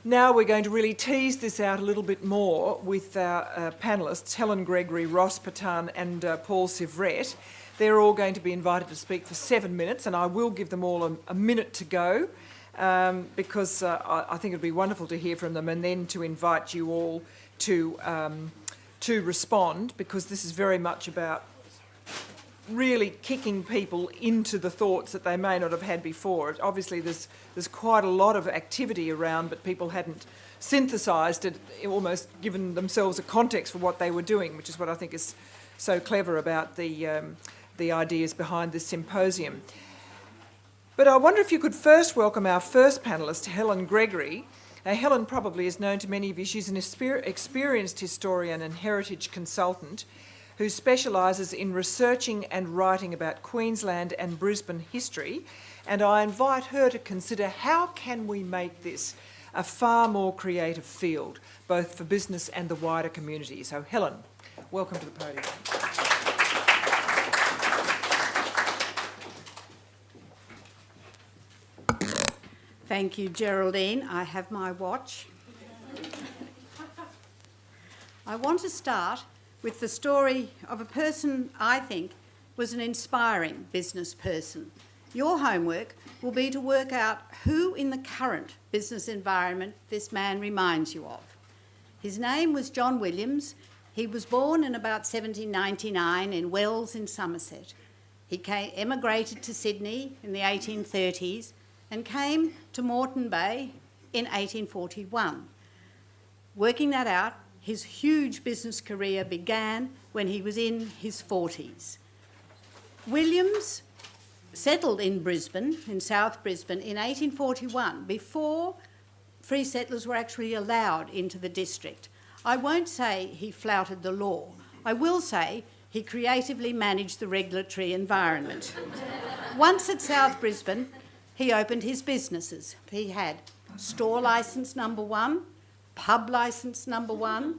Now we're going to really tease this out a little bit more with our panellists, Helen Gregory, Ross Patane and Paul Syvret. They're all going to be invited to speak for 7 minutes, and I will give them all a minute to go because I think it'd be wonderful to hear from them, and then to invite you all to respond, because this is very much about really kicking people into the thoughts that they may not have had before. Obviously there's quite a lot of activity around, but people hadn't synthesised it, almost given themselves a context for what they were doing, which is what I think is so clever about the ideas behind this symposium. But I wonder if you could first welcome our first panellist, Helen Gregory. Helen probably is known to many of you. She's an experienced historian and heritage consultant who specialises in researching and writing about Queensland and Brisbane history, and I invite her to consider how can we make this a far more creative field, both for business and the wider community. So Helen, welcome to the podium. Thank you, Geraldine. I have my watch. I want to start with the story of a person I think was an inspiring business person. Your homework will be to work out who in the current business environment this man reminds you of. His name was John Williams. He was born in about 1799 in Wells in Somerset. He emigrated to Sydney in the 1830s and came to Moreton Bay in 1841. Working that out, his huge business career began when he was in his 40s. Williams settled in Brisbane, in South Brisbane, in 1841, before free settlers were actually allowed into the district. I won't say he flouted the law. I will say he creatively managed the regulatory environment. Once at South Brisbane, he opened his businesses. He had store licence number 1, pub licence number 1.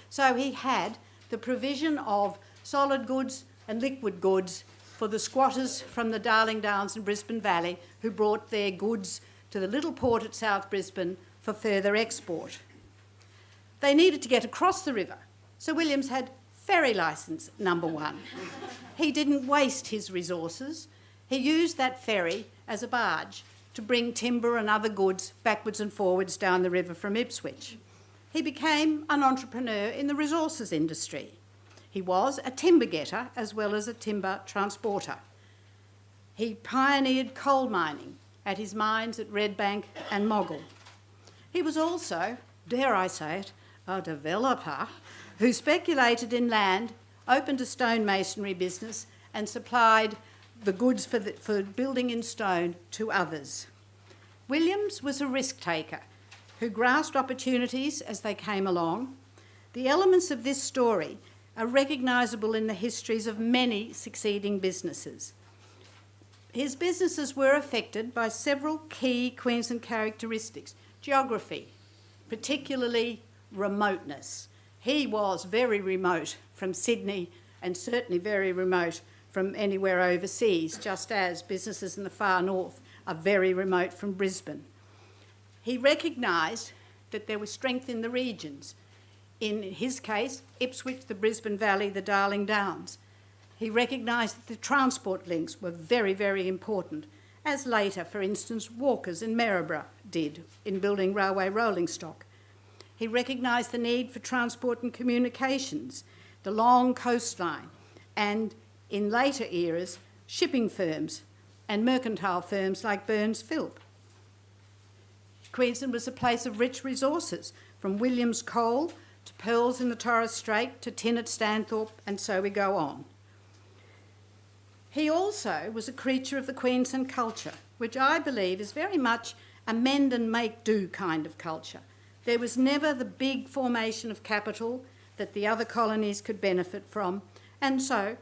So he had the provision of solid goods and liquid goods for the squatters from the Darling Downs and Brisbane Valley who brought their goods to the little port at South Brisbane for further export. They needed to get across the river, so Williams had ferry licence number 1. He didn't waste his resources. He used that ferry as a barge to bring timber and other goods backwards and forwards down the river from Ipswich. He became an entrepreneur in the resources industry. He was a timber getter as well as a timber transporter. He pioneered coal mining at his mines at Redbank and Moggle. He was also, dare I say it, a developer who speculated in land, opened a stonemasonry business and supplied the goods for building in stone to others. Williams was a risk taker who grasped opportunities as they came along. The elements of this story are recognisable in the histories of many succeeding businesses. His businesses were affected by several key Queensland characteristics. Geography, particularly remoteness. He was very remote from Sydney and certainly very remote from anywhere overseas, just as businesses in the far north are very remote from Brisbane. He recognised that there was strength in the regions. In his case, Ipswich, the Brisbane Valley, the Darling Downs. He recognised that the transport links were very, very important, as later, for instance, Walkers in Maryborough did in building railway rolling stock. He recognised the need for transport and communications, the long coastline, and in later eras, shipping firms and mercantile firms like Burns Philp. Queensland was a place of rich resources, from Williams coal to pearls in the Torres Strait to tin at Stanthorpe, and so we go on. He also was a creature of the Queensland culture, which I believe is very much a mend and make do kind of culture. There was never the big formation of capital that the other colonies could benefit from, and so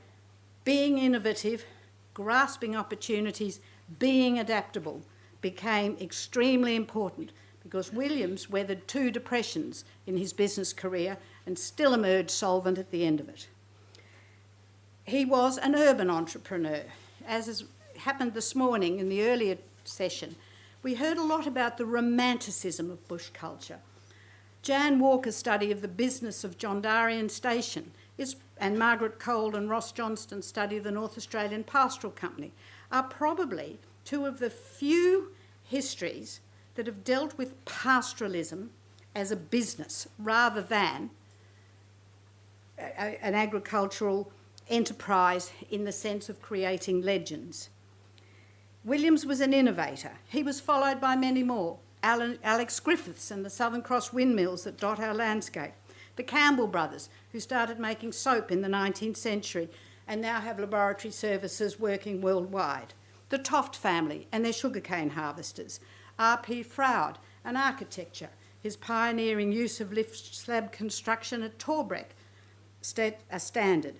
being innovative, grasping opportunities, being adaptable became extremely important, because Williams weathered 2 depressions in his business career and still emerged solvent at the end of it. He was an urban entrepreneur, as has happened this morning in the earlier session. we heard a lot about the romanticism of bush culture. Jan Walker's study of the business of John Darien Station and Margaret Cole and Ross Johnston's study of the North Australian Pastoral Company are probably two of the few histories that have dealt with pastoralism as a business rather than an agricultural enterprise in the sense of creating legends. Williams was an innovator. He was followed by many more. Alex Griffiths and the Southern Cross windmills that dot our landscape. The Campbell brothers, who started making soap in the 19th century and now have laboratory services working worldwide. The Toft family and their sugarcane harvesters. R.P. Froude and architecture, his pioneering use of lift slab construction at Torbreck, a standard.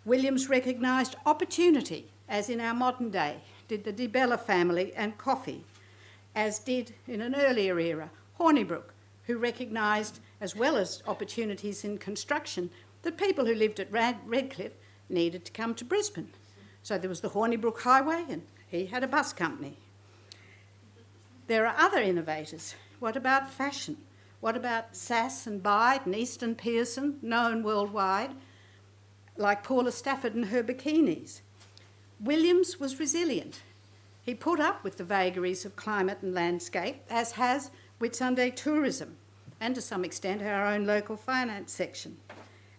Williams recognised opportunity, as in our modern day, did the De Bella family and coffee, as did, in an earlier era, Hornibrook, who recognised, as well as opportunities in construction, that people who lived at Redcliffe needed to come to Brisbane. So there was the Hornibrook Highway, and he had a bus company. There are other innovators. What about fashion? What about Sass and Bide and Easton Pearson, known worldwide, like Paula Stafford and her bikinis? Williams was resilient. He put up with the vagaries of climate and landscape, as has Whitsunday tourism, and to some extent our own local finance section.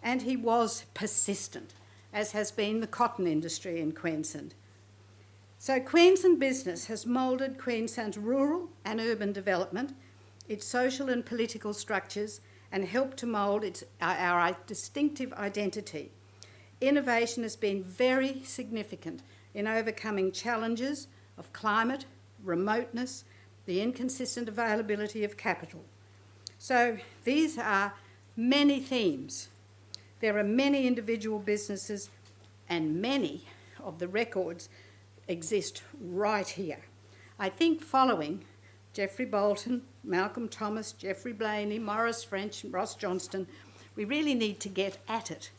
And he was persistent, as has been the cotton industry in Queensland. So Queensland business has moulded Queensland's rural and urban development, its social and political structures, and helped to mould our distinctive identity. Innovation has been very significant in overcoming challenges of climate, remoteness, the inconsistent availability of capital. So these are many themes. There are many individual businesses, and many of the records exist right here. I think following Geoffrey Bolton, Malcolm Thomas, Geoffrey Blaney, Maurice French, and Ross Johnston, we really need to get at it.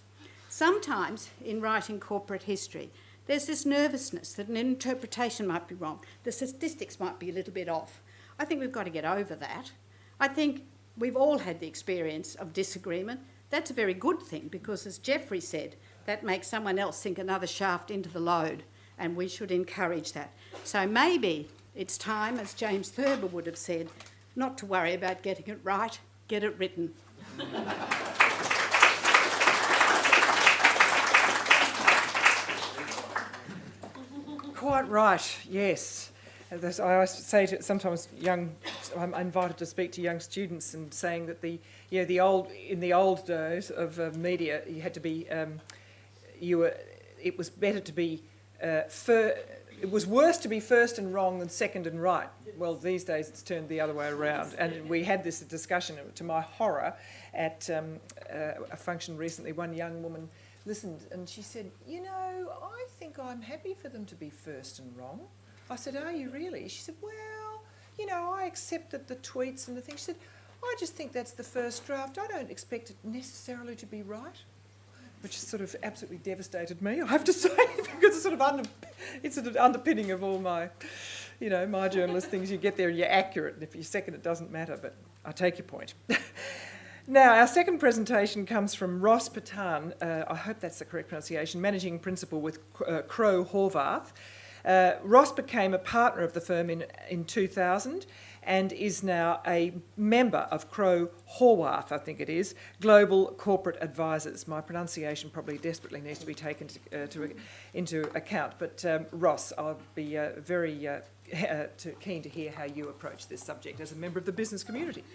Sometimes in writing corporate history, there's this nervousness that an interpretation might be wrong. The statistics might be a little bit off. I think we've got to get over that. I think we've all had the experience of disagreement. That's a very good thing because, as Geoffrey said, that makes someone else sink another shaft into the load, and we should encourage that. So maybe it's time, as James Thurber would have said, not to worry about getting it right, get it written. Quite right, yes. As I always say to sometimes I'm invited to speak to young students and saying that in the old days of media, you had to be, it was better to be, it was worse to be first and wrong than second and right. Well, these days it's turned the other way around. And we had this discussion, to my horror, at a function recently. One young woman listened and she said, I think I'm happy for them to be first and wrong. I said, are you really? She said, well, I accepted the tweets and the things. She said, I just think that's the first draft. I don't expect it necessarily to be right, which sort of absolutely devastated me, I have to say, because it's sort of underpinning of all my, my journalist things. You get there and you're accurate, and if you're second, it doesn't matter, but I take your point. Now, our second presentation comes from Ross Patane, I hope that's the correct pronunciation, Managing Principal with Crowe Horvath. Ross became a partner of the firm in 2000 and is now a member of Crowe Horvath, I think it is, Global Corporate Advisors. My pronunciation probably desperately needs to be taken into account, but Ross, I'll be very keen to hear how you approach this subject as a member of the business community.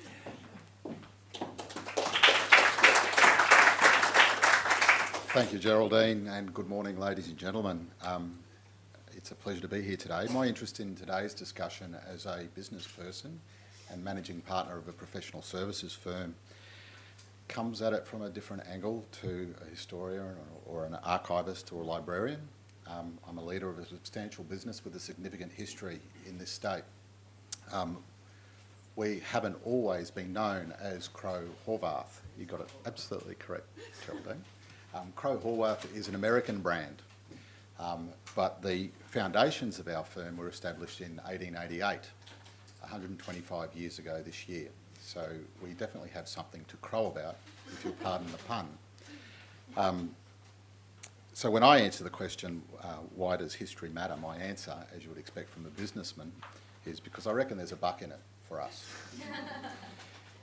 Thank you, Geraldine, and good morning, ladies and gentlemen. It's a pleasure to be here today. My interest in today's discussion as a business person and managing partner of a professional services firm comes at it from a different angle to a historian or an archivist or a librarian. I'm a leader of a substantial business with a significant history in this state. We haven't always been known as Crowe Horvath. You got it absolutely correct, Geraldine. Crowe Horvath is an American brand, but the foundations of our firm were established in 1888. 125 years ago this year. So we definitely have something to crow about, if you'll pardon the pun. So when I answer the question, why does history matter, my answer, as you would expect from a businessman, is because I reckon there's a buck in it for us.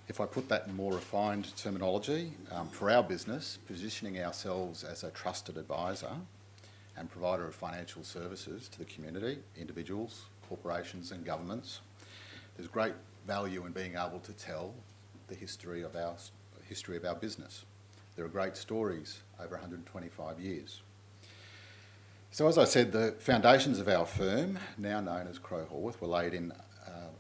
If I put that in more refined terminology, for our business, positioning ourselves as a trusted advisor and provider of financial services to the community, individuals, corporations and governments, there's great value in being able to tell the history of our business. There are great stories over 125 years. So as I said, the foundations of our firm, now known as Crowe Horwath, were laid in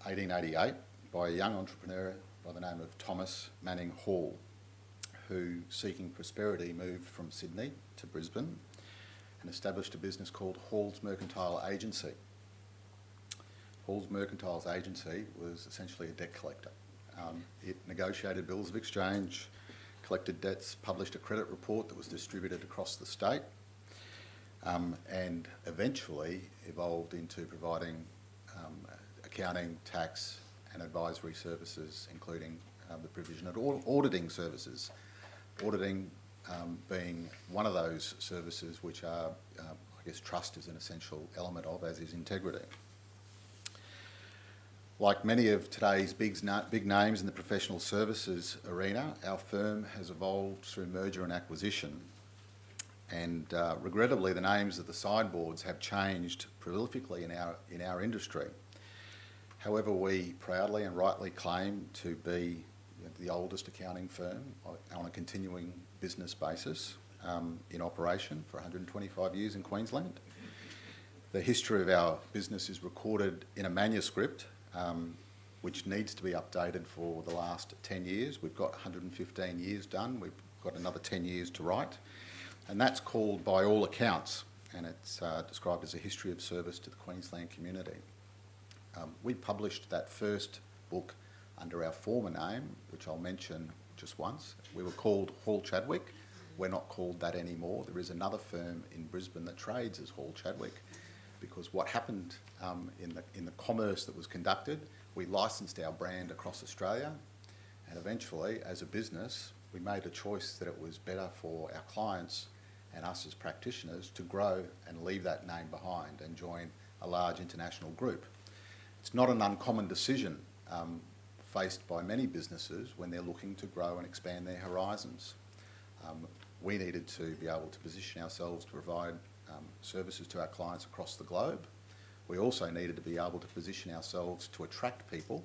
1888 by a young entrepreneur by the name of Thomas Manning Hall, who, seeking prosperity, moved from Sydney to Brisbane and established a business called Hall's Mercantile Agency. Hall's Mercantile Agency was essentially a debt collector. It negotiated bills of exchange, collected debts, published a credit report that was distributed across the state, and eventually evolved into providing accounting, tax and advisory services, including the provision of auditing services. Auditing being one of those services which are, I guess, trust is an essential element of, as is integrity. Like many of today's big names in the professional services arena, our firm has evolved through merger and acquisition. And regrettably, the names of the sideboards have changed prolifically in our industry. However, we proudly and rightly claim to be the oldest accounting firm on a continuing business basis in operation for 125 years in Queensland. The history of our business is recorded in a manuscript which needs to be updated for the last 10 years. We've got 115 years done. We've got another 10 years to write. And that's called By All Accounts, and it's described as a history of service to the Queensland community. We published that first book under our former name, which I'll mention just once. We were called Hall Chadwick. We're not called that anymore. There is another firm in Brisbane that trades as Hall Chadwick, because what happened in the commerce that was conducted, we licensed our brand across Australia, and eventually, as a business, we made a choice that it was better for our clients and us as practitioners to grow and leave that name behind and join a large international group. It's not an uncommon decision faced by many businesses when they're looking to grow and expand their horizons. We needed to be able to position ourselves to provide services to our clients across the globe. We also needed to be able to position ourselves to attract people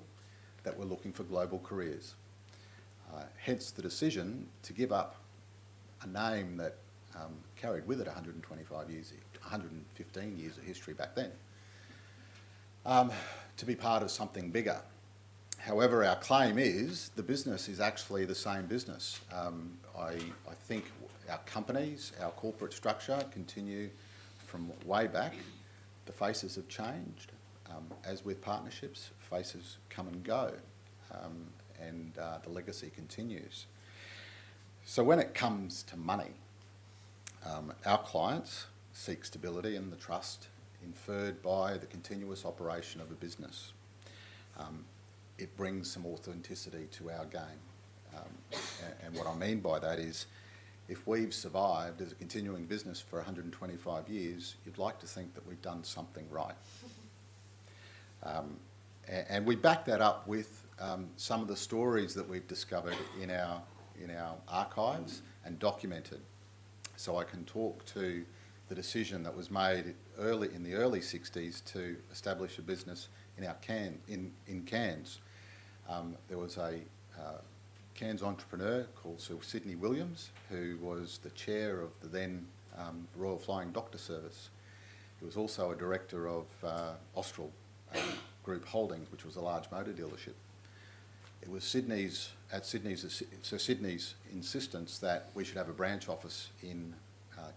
that were looking for global careers. Hence the decision to give up a name that carried with it 115 years of history back then, to be part of something bigger. However, our claim is the business is actually the same business. I think our companies, our corporate structure continue from way back. The faces have changed. As with partnerships, faces come and go, and the legacy continues. So when it comes to money, our clients seek stability and the trust inferred by the continuous operation of a business. It brings some authenticity to our game. And what I mean by that is, if we've survived as a continuing business for 125 years, you'd like to think that we've done something right. And we back that up with some of the stories that we've discovered in our archives and documented. So I can talk to the decision that was made in the early 60s to establish a business in Cairns. There was a Cairns entrepreneur called Sir Sidney Williams, who was the chair of the then Royal Flying Doctor Service. He was also a director of Austral Group Holdings, which was a large motor dealership. It was Sir Sidney's insistence that we should have a branch office in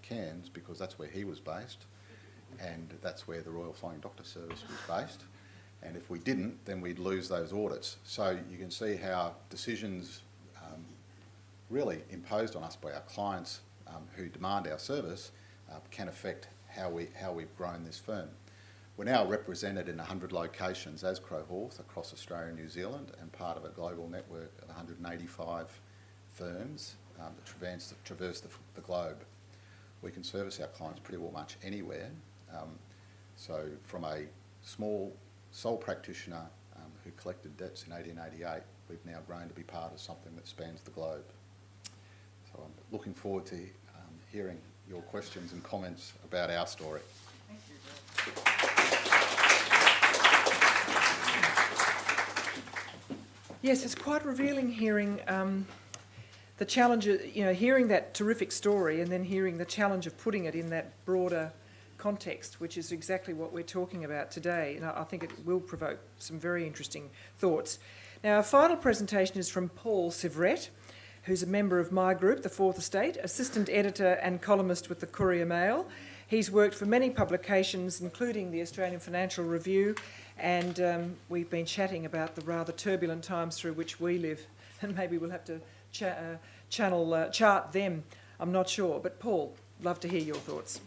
Cairns, because that's where he was based, and that's where the Royal Flying Doctor Service was based. And if we didn't, then we'd lose those audits. So you can see how decisions really imposed on us by our clients who demand our service can affect how we've grown this firm. We're now represented in 100 locations as Crowhorse across Australia and New Zealand, and part of a global network of 185 firms that traverse the globe. We can service our clients pretty well much anywhere. So from a small sole practitioner who collected debts in 1888, we've now grown to be part of something that spans the globe. So I'm looking forward to hearing your questions and comments about our story. Thank you. Yes, it's quite revealing hearing the challenge, hearing that terrific story and then hearing the challenge of putting it in that broader context, which is exactly what we're talking about today. And I think it will provoke some very interesting thoughts. Now, our final presentation is from Paul Syvret, who's a member of my group, The Fourth Estate, assistant editor and columnist with the Courier Mail. He's worked for many publications, including the Australian Financial Review, and we've been chatting about the rather turbulent times through which we live, and maybe we'll have to chart them, I'm not sure. But Paul, love to hear your thoughts.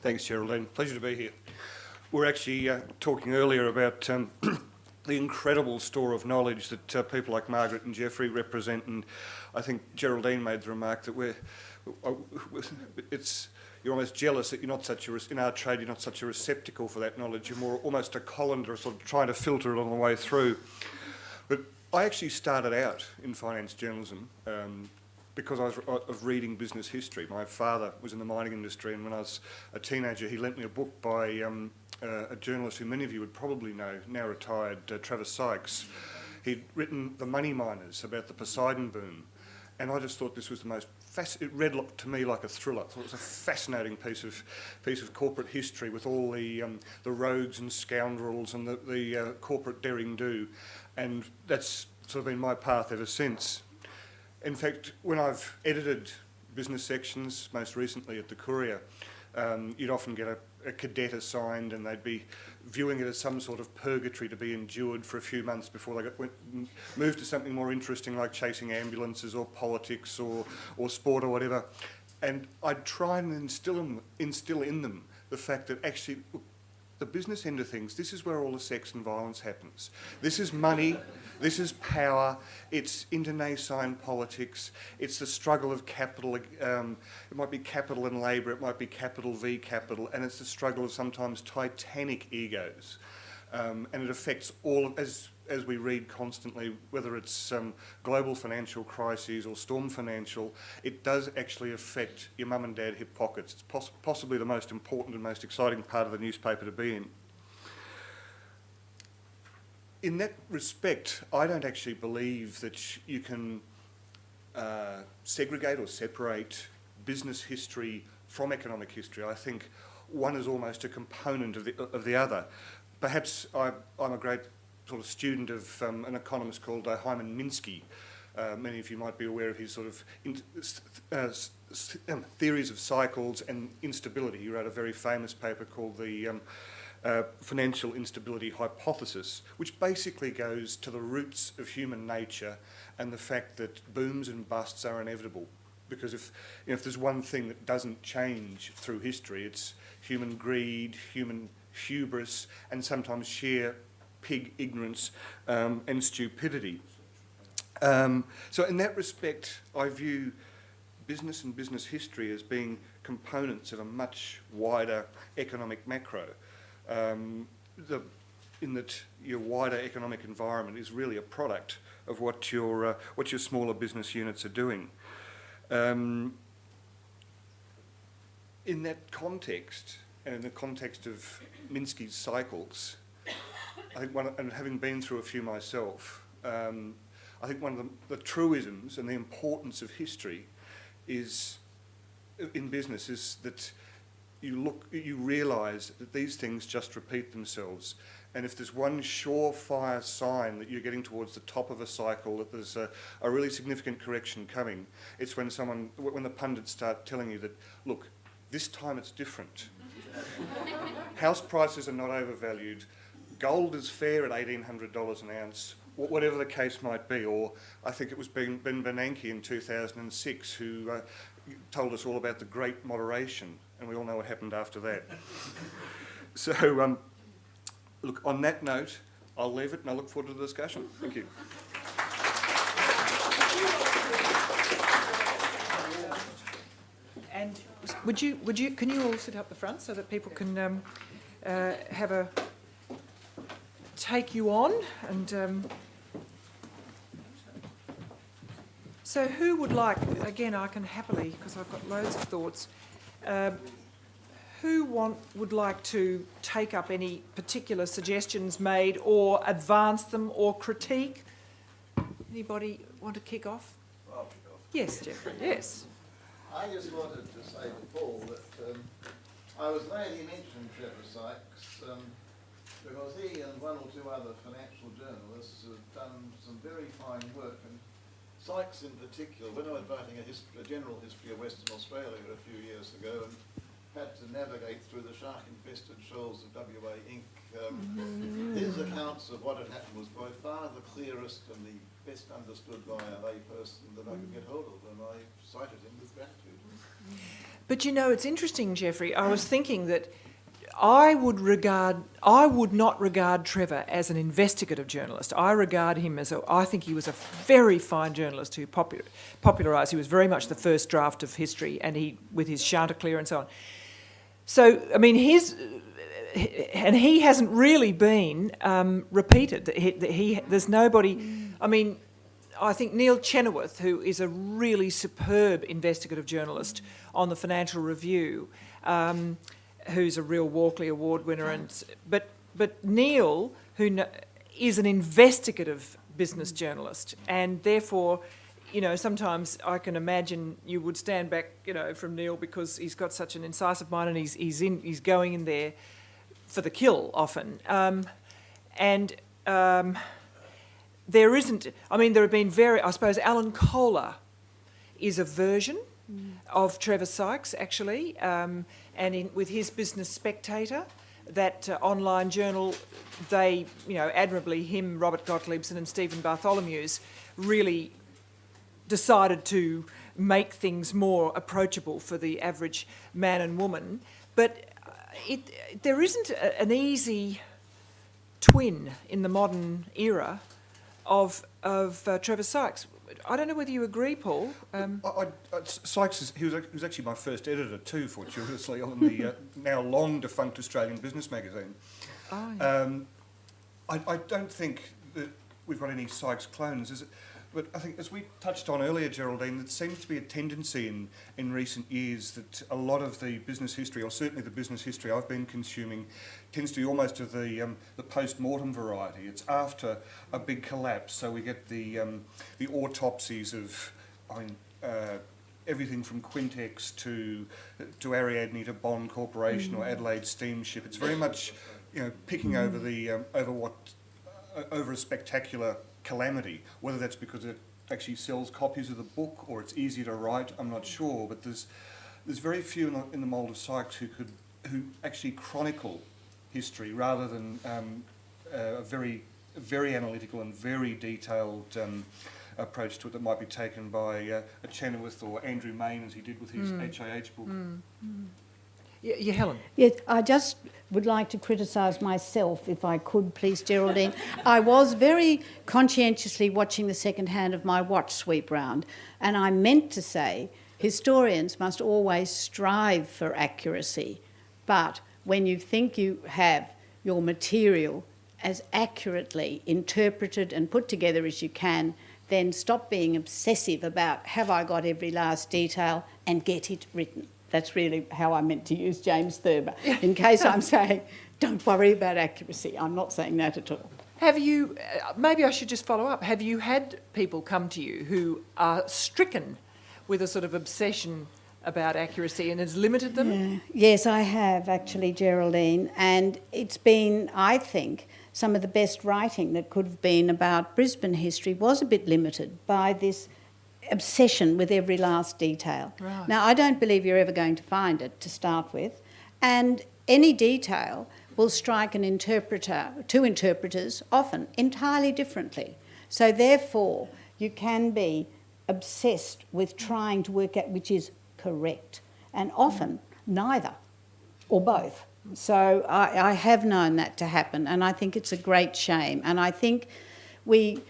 Thanks, Geraldine. Pleasure to be here. We're actually talking earlier about the incredible store of knowledge that people like Margaret and Geoffrey represent, and I think Geraldine made the remark that you're almost jealous that you're not such in our trade, you're not such a receptacle for that knowledge. You're more almost a colander, sort of trying to filter it on the way through. But I actually started out in finance journalism because I was of reading business history. My father was in the mining industry, and when I was a teenager, he lent me a book by a journalist who many of you would probably know, now retired, Travis Sykes. He'd written The Money Miners about the Poseidon boom, and I just thought this was the most it read to me like a thriller. I thought it was a fascinating piece of corporate history with all the rogues and scoundrels and the corporate daring-do, and that's sort of been my path ever since. In fact, when I've edited business sections, most recently at the Courier, you'd often get a cadet assigned, and they'd be viewing it as some sort of purgatory to be endured for a few months before they moved to something more interesting like chasing ambulances or politics or sport or whatever. And I'd try and instill in them the fact that actually, look, the business end of things, this is where all the sex and violence happens. This is money, this is power, it's internecine politics, it's the struggle of capital, it might be capital and labour, it might be capital v capital, and it's the struggle of sometimes titanic egos. And it affects all, as we read constantly, whether it's global financial crises or storm financial, it does actually affect your mum and dad hip pockets. It's possibly the most important and most exciting part of the newspaper to be in. In that respect, I don't actually believe that you can segregate or separate business history from economic history. I think one is almost a component of the other. Perhaps I'm a great sort of student of an economist called Hyman Minsky. Many of you might be aware of his sort of theories of cycles and instability. He wrote a very famous paper called the Financial Instability Hypothesis, which basically goes to the roots of human nature and the fact that booms and busts are inevitable. Because if there's one thing that doesn't change through history, it's human greed, human hubris, and sometimes sheer pig ignorance and stupidity. So in that respect, I view business and business history as being components of a much wider economic macro, in that your wider economic environment is really a product of what your smaller business units are doing. In that context, and in the context of Minsky's cycles, I think and having been through a few myself, I think one of the truisms and the importance of history is in business is that you realise that these things just repeat themselves, and if there's one surefire sign that you're getting towards the top of a cycle, that there's a really significant correction coming, it's when the pundits start telling you that, look, this time it's different. House prices are not overvalued. Gold is fair at $1,800 an ounce, whatever the case might be. Or I think it was Ben Bernanke in 2006 who told us all about the Great Moderation, and we all know what happened after that. So, look, on that note, I'll leave it and I look forward to the discussion. Thank you. And can you all sit up the front so that people can take you on and. So who would like, again, I can happily, because I've got loads of thoughts, would like to take up any particular suggestions made or advance them or critique? Anybody want to kick off? I'll kick off. Yes, Geoffrey, yes. I just wanted to say to Paul that I was glad he mentioned Trevor Sykes because he and one or two other financial journalists have done some very fine work. And Sykes in particular, when I was writing a general history of Western Australia a few years ago and had to navigate through the shark-infested shoals of WA Inc., his accounts of what had happened was by far the clearest and the best understood by a layperson that I could get hold of, and I cited him with gratitude. But you know, it's interesting, Geoffrey. I was thinking that I would not regard Trevor as an investigative journalist. I regard him as I think he was a very fine journalist who popularised. He was very much the first draft of history, and with his Chanticleer and so on. So, I mean, he hasn't really been repeated. There's nobody. I mean, I think Neil Chenoweth, who is a really superb investigative journalist on the Financial Review, who's a real Walkley Award winner, but Neil, who is an investigative business journalist, and therefore, you know, sometimes I can imagine you would stand back, you know, from Neil because he's got such an incisive mind and he's going in there for the kill often, there isn't. I mean, there have been I suppose Alan Kohler is a version of Trevor Sykes actually. And with his Business Spectator, that online journal, they, you know, admirably, Robert Gottliebson and Stephen Bartholomew's really decided to make things more approachable for the average man and woman. But there isn't an easy twin in the modern era of Trevor Sykes. I don't know whether you agree, Paul. Sykes, he was actually my first editor too, fortuitously, on the now long defunct Australian Business magazine. Oh, yeah. I don't think that we've got any Sykes clones, is it? But I think, as we touched on earlier, Geraldine, there seems to be a tendency in recent years that a lot of the business history, or certainly the business history I've been consuming, tends to be almost of the post-mortem variety. It's after a big collapse, so we get the autopsies of everything from Quintex to Ariadne to Bond Corporation or Adelaide Steamship. It's very much, you know, picking over over a spectacular calamity, whether that's because it actually sells copies of the book or it's easy to write, I'm not sure, but there's very few in the mould of Sykes who actually chronicle history rather than a very analytical and very detailed approach to it that might be taken by a Chenoweth or Andrew Mayne, as he did with his HIH book. Yeah, Helen. Yes, I just would like to criticise myself, if I could, please, Geraldine. I was very conscientiously watching the second hand of my watch sweep round, and I meant to say historians must always strive for accuracy, but when you think you have your material as accurately interpreted and put together as you can, then stop being obsessive about have I got every last detail and get it written. That's really how I meant to use James Thurber, in case I'm saying, don't worry about accuracy. I'm not saying that at all. Have you, maybe I should just follow up, have you had people come to you who are stricken with a sort of obsession about accuracy and has limited them? Yeah. Yes, I have actually, Geraldine, and it's been, I think, some of the best writing that could have been about Brisbane history was a bit limited by this obsession with every last detail. Right. Now, I don't believe you're ever going to find it to start with, and any detail will strike an interpreter, two interpreters, often entirely differently. So therefore, you can be obsessed with trying to work out which is correct, and often neither or both. So I have known that to happen, and I think it's a great shame. And I think we,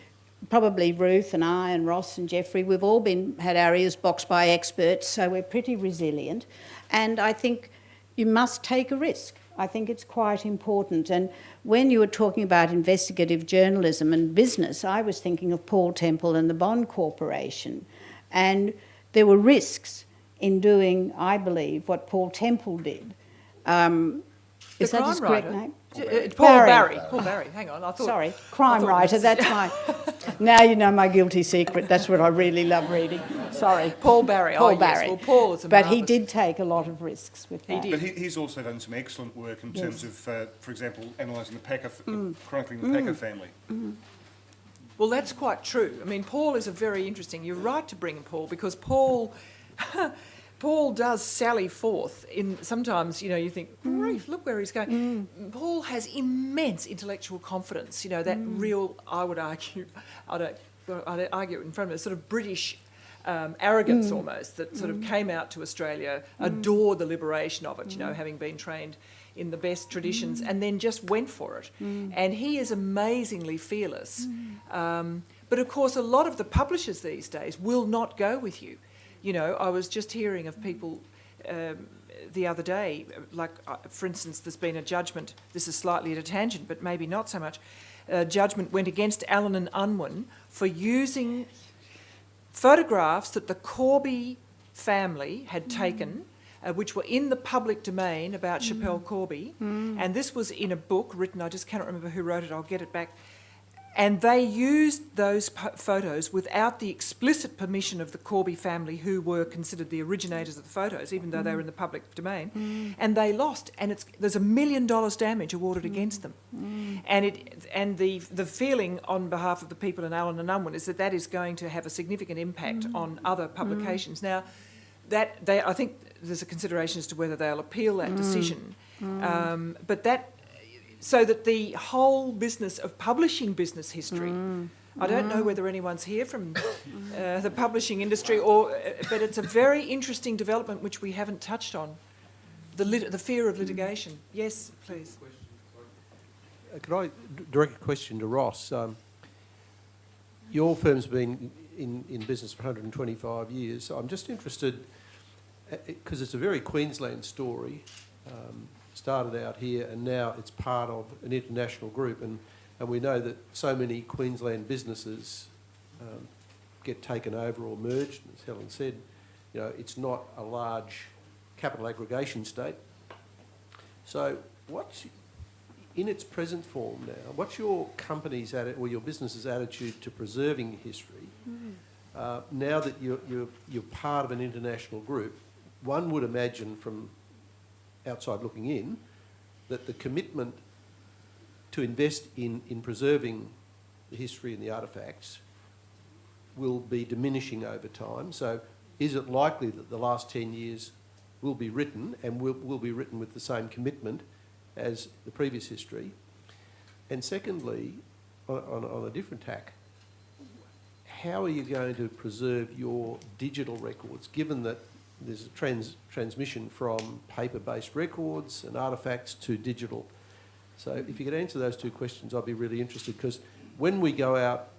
probably Ruth and I and Ross and Geoffrey, we've all had our ears boxed by experts, so we're pretty resilient. And I think you must take a risk. I think it's quite important. And when you were talking about investigative journalism and business, I was thinking of Paul Temple and the Bond Corporation. And there were risks in doing, I believe, what Paul Temple did. Is that his correct name? Paul Barry. Paul Barry. Hang on. Sorry, crime writer. That's my. Now you know my guilty secret. That's what I really love reading. Sorry, Paul Barry. Paul oh, Barry. Yes. Well, Paul is a But he marvellous- did take a lot of risks with that. did. But he's also done some excellent work in terms of, for example, analysing the Packer, chronicling the Packer family. Well, that's quite true. I mean, Paul is a very interesting. You're right to bring Paul because Paul. Paul does sally forth in sometimes, you think, grief, look where he's going. Paul has immense intellectual confidence, that real, I would argue, I'd argue it in front of us, sort of British arrogance almost that sort of came out to Australia, adored the liberation of it, having been trained in the best traditions and then just went for it. And he is amazingly fearless. But of course, a lot of the publishers these days will not go with you. I was just hearing of people the other day, like, for instance, there's been a judgment, this is slightly at a tangent, but maybe not so much, judgment went against Allen and Unwin for using photographs that the Corby family had taken, which were in the public domain about Schapelle Corby, and this was in a book written, I just cannot remember who wrote it, I'll get it back. And they used those photos without the explicit permission of the Corby family, who were considered the originators of the photos, even though they were in the public domain. And they lost, and there's $1 million damage awarded against them. And the feeling on behalf of the people in Allen and Unwin is that is going to have a significant impact on other publications. Now, I think there's a consideration as to whether they'll appeal that decision, but that. So that the whole business of publishing business history, I don't know whether anyone's here from the publishing industry, but it's a very interesting development which we haven't touched on, the fear of litigation. Yes, please. Could I direct a question to Ross? Your firm's been in business for 125 years. So I'm just interested, because it's a very Queensland story, started out here and now it's part of an international group, and we know that so many Queensland businesses get taken over or merged. As Helen said, it's not a large capital aggregation state. So what's, in its present form now, what's your company's or your business's attitude to preserving history now that you're part of an international group? One would imagine from outside looking in, that the commitment to invest in preserving the history and the artefacts will be diminishing over time. So is it likely that the last 10 years will be written and will be written with the same commitment as the previous history? And secondly, on a different tack, how are you going to preserve your digital records, given that there's a transmission from paper-based records and artefacts to digital? So if you could answer those two questions, I'd be really interested, because when we go out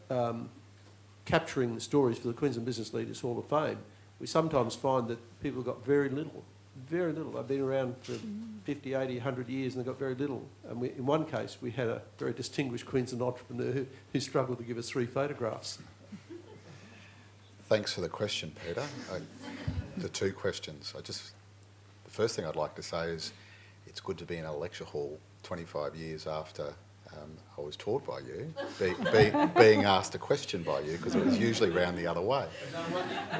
capturing the stories for the Queensland Business Leaders Hall of Fame, we sometimes find that people have got very little. They've been around for 50, 80, 100 years and they've got very little. And in one case, we had a very distinguished Queensland entrepreneur who struggled to give us 3 photographs. Thanks for the question, Peter. The 2 questions. The first thing I'd like to say is it's good to be in a lecture hall 25 years after I was taught by you, being asked a question by you, because it was usually round the other way. No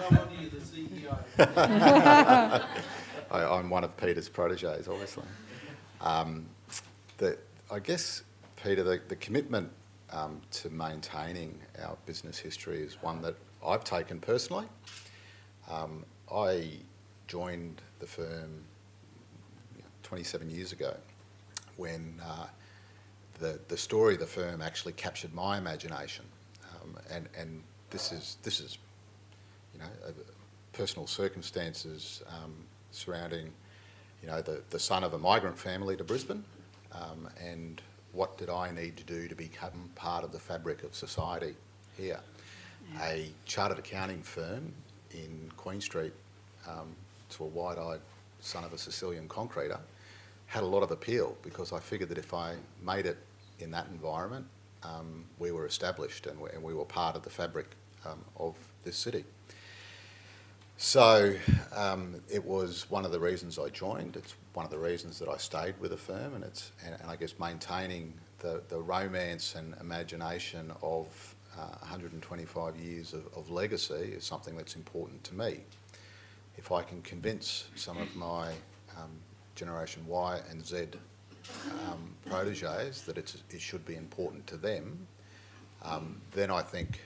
wonder you're the CEO. I'm one of Peter's proteges, obviously. I guess, Peter, the commitment to maintaining our business history is one that I've taken personally. I joined the firm 27 years ago when the story of the firm actually captured my imagination, and this is personal circumstances surrounding, the son of a migrant family to Brisbane, and what did I need to do to become part of the fabric of society here. A chartered accounting firm in Queen Street, to a wide-eyed son of a Sicilian concreter, had a lot of appeal, because I figured that if I made it in that environment, we were established and we were part of the fabric of this city. So it was one of the reasons I joined. It's one of the reasons that I stayed with the firm, and I guess maintaining the romance and imagination of 125 years of legacy is something that's important to me. If I can convince some of my Generation Y and Z proteges that it should be important to them, then I think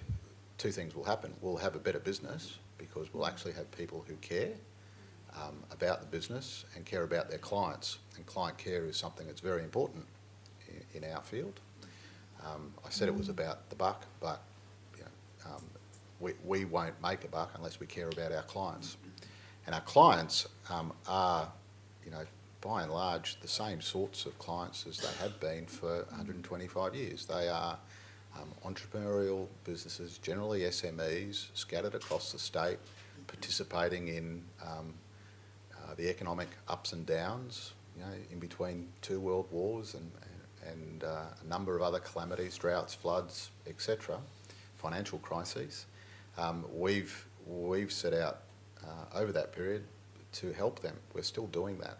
two things will happen. We'll have a better business, because we'll actually have people who care about the business and care about their clients. And client care is something that's very important in our field. I said it was about the buck, but we won't make a buck unless we care about our clients. And our clients are, by and large, the same sorts of clients as they have been for 125 years. They are entrepreneurial businesses, generally SMEs, scattered across the state, participating in the economic ups and downs, in between two world wars and a number of other calamities, droughts, floods, etc., financial crises. We've set out over that period to help them. We're still doing that.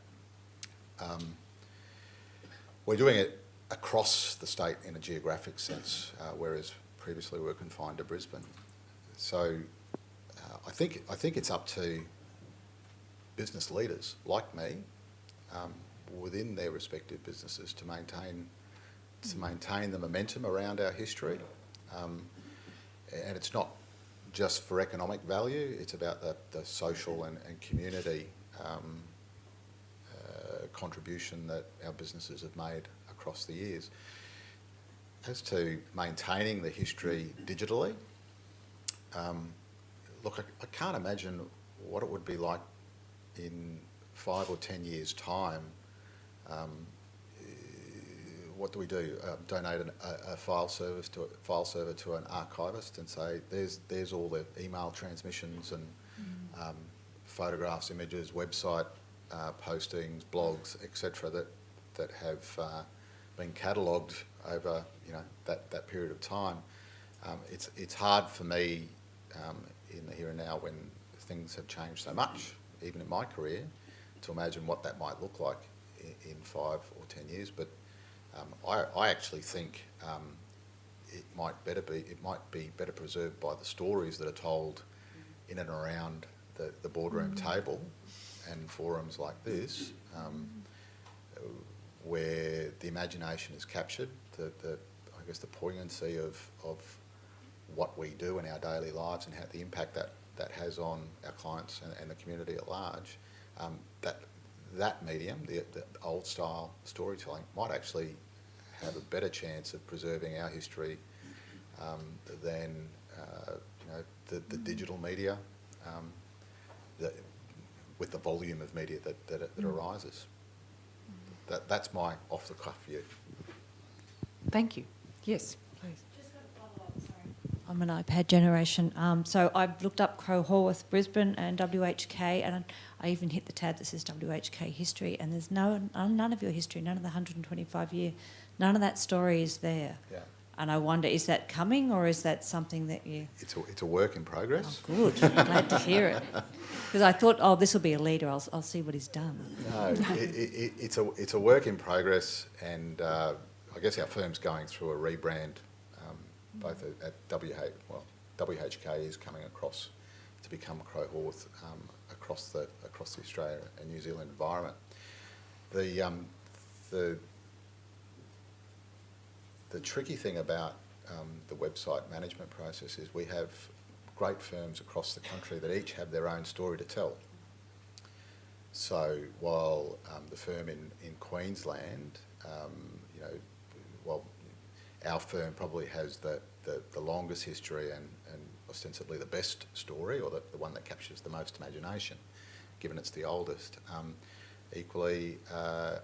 We're doing it across the state in a geographic sense, whereas previously we were confined to Brisbane. So I think it's up to business leaders like me, within their respective businesses, to maintain the momentum around our history. And it's not just for economic value, it's about the social and community contribution that our businesses have made across the years. As to maintaining the history digitally, look, I can't imagine what it would be like in 5 or 10 years' time. What do we do? Donate a file server to an archivist and say, there's all the email transmissions and photographs, images, website postings, blogs, etc., that have been catalogued over that period of time. It's hard for me in the here and now, when things have changed so much, even in my career, to imagine what that might look like in 5 or 10 years. But I actually think it might be better preserved by the stories that are told in and around the boardroom table and forums like this, where the imagination is captured, I guess the poignancy of what we do in our daily lives and how the impact that has on our clients and the community at large. That medium, the old style storytelling, might actually have a better chance of preserving our history than the digital media, with the volume of media that arises. That's my off-the-cuff view. Thank you. Yes, please. Just got a follow-up, sorry. I'm an iPad generation. So I've looked up Crow Haworth, Brisbane and WHK, and I even hit the tab that says WHK history, and there's none of your history, none of the 125-year, none of that story is there. Yeah. And I wonder, is that coming, or is that something that you... It's a work in progress. Oh, good. Glad to hear it. Because I thought, this will be a leader, I'll see what he's done. No, it's a work in progress, and I guess our firm's going through a rebrand, both at WHK is coming across to become Crow Haworth across the Australia and New Zealand environment. The tricky thing about the website management process is we have great firms across the country that each have their own story to tell. So while the firm in Queensland, while our firm probably has the longest history and ostensibly the best story, or the one that captures the most imagination, given it's the oldest. Equally, our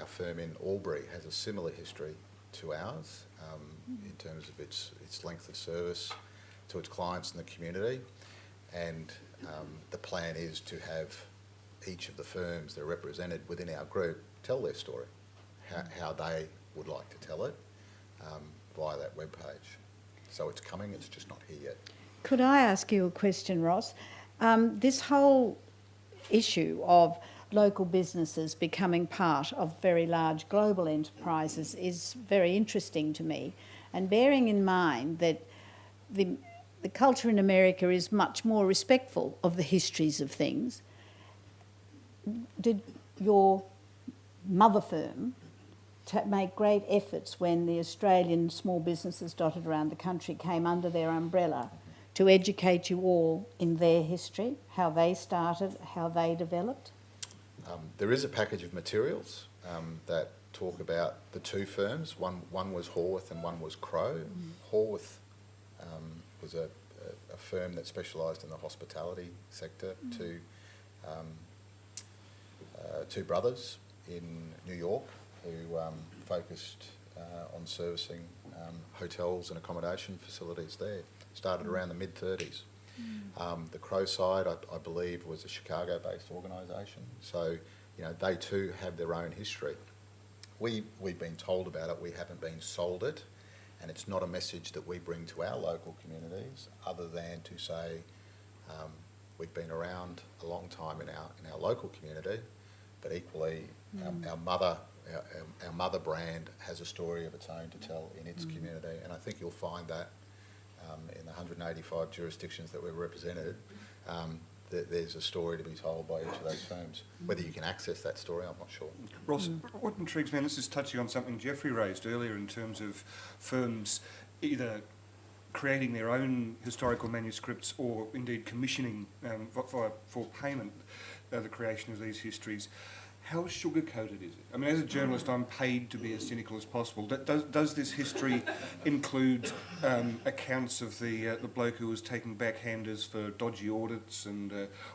firm in Albury has a similar history to ours in terms of its length of service to its clients and the community. And the plan is to have each of the firms that are represented within our group tell their story, how they would like to tell it via that webpage. So it's coming, it's just not here yet. Could I ask you a question, Ross? This whole issue of local businesses becoming part of very large global enterprises is very interesting to me. And bearing in mind that the culture in America is much more respectful of the histories of things, did your mother firm make great efforts when the Australian small businesses dotted around the country came under their umbrella to educate you all in their history, how they started, how they developed? There is a package of materials that talk about the two firms. One was Horwath and one was Crowe. Horwath was a firm that specialised in the hospitality sector. Two brothers in New York who focused on servicing hotels and accommodation facilities there. Started around the mid-30s. The Crowe side, I believe, was a Chicago-based organisation. So, they too have their own history. We've been told about it, we haven't been sold it, and it's not a message that we bring to our local communities other than to say we've been around a long time in our local community, but equally our mother brand has a story of its own to tell in its community, and I think you'll find that in the 185 jurisdictions that we're represented, that there's a story to be told by each of those firms. Whether you can access that story, I'm not sure. Ross, what intrigues me, and this is touching on something Geoffrey raised earlier in terms of firms either creating their own historical manuscripts or indeed commissioning for payment the creation of these histories. How sugar-coated is it? I mean, as a journalist, I'm paid to be as cynical as possible. Does this history include accounts of the bloke who was taking backhanders for dodgy audits,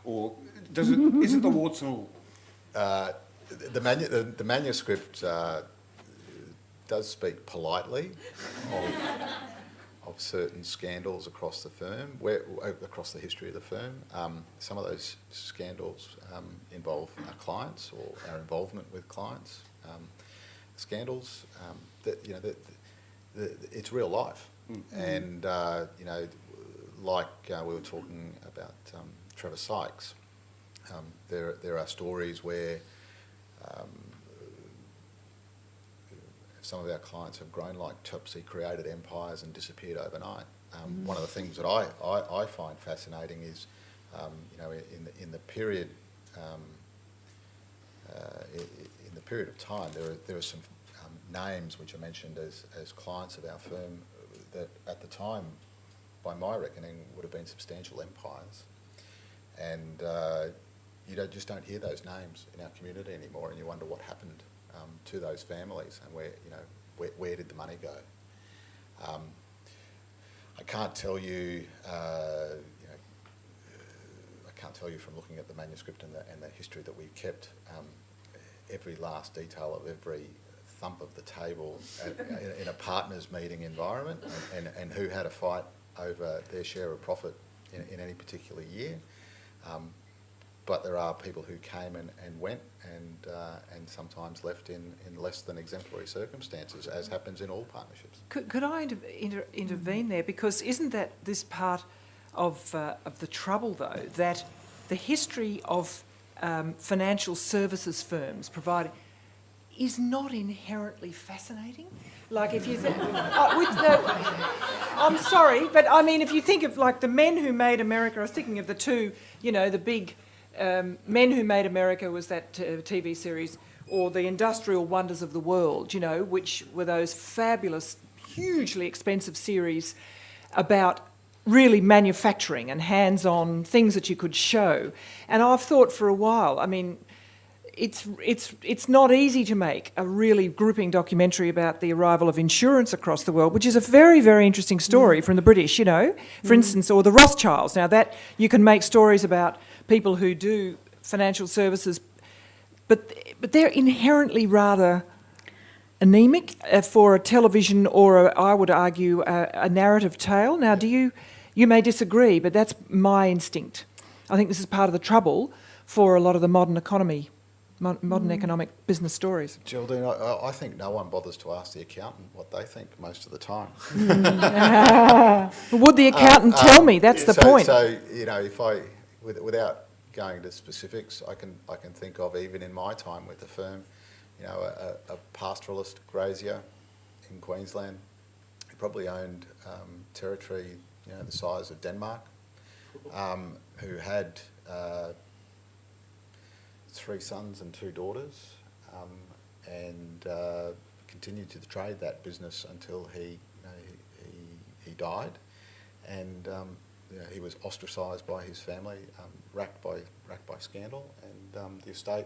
or is it the warts and all? The manuscript does speak politely of certain scandals across the firm, across the history of the firm. Some of those scandals involve our clients or our involvement with clients. Scandals it's real life, and like we were talking about Trevor Sykes. There are stories where some of our clients have grown like Topsy, created empires and disappeared overnight. One of the things that I find fascinating is, in the period of time, there are some names which are mentioned as clients of our firm that at the time, by my reckoning, would have been substantial empires, and you just don't hear those names in our community anymore, and you wonder what happened to those families and where did the money go. I can't tell you, I can't tell you from looking at the manuscript and the history that we've kept, every last detail of every thump of the table in a partners meeting environment, and who had a fight over their share of profit in any particular year. But there are people who came and went and sometimes left in less than exemplary circumstances, as happens in all partnerships. Could I intervene there? Because isn't that this part of the trouble, though, that the history of financial services firms providing is not inherently fascinating? Like if you think, I'm sorry, but I mean, if you think of like the men who made America, I was thinking of the two, the big Men Who Made America was that TV series, or The Industrial Wonders of the World, which were those fabulous, hugely expensive series about really manufacturing and hands-on things that you could show. And I've thought for a while, I mean, it's not easy to make a really gripping documentary about the arrival of insurance across the world, which is a very, very interesting story from the British, you know, for instance, or the Rothschilds. Now that you can make stories about people who do financial services, but they're inherently rather anemic for a television or, I would argue, a narrative tale. Now, you may disagree, but that's my instinct. I think this is part of the trouble for a lot of the modern economy. Modern economic business stories. Geraldine, I think no one bothers to ask the accountant what they think most of the time. Would the accountant tell me? That's the point. So, you know, if without going into specifics, I can think of, even in my time with the firm, you know, a pastoralist grazier in Queensland who probably owned territory, you know, the size of Denmark, who had 3 sons and 2 daughters, and continued to trade that business until he died, and you know, he was ostracised by his family, racked by scandal, and the estate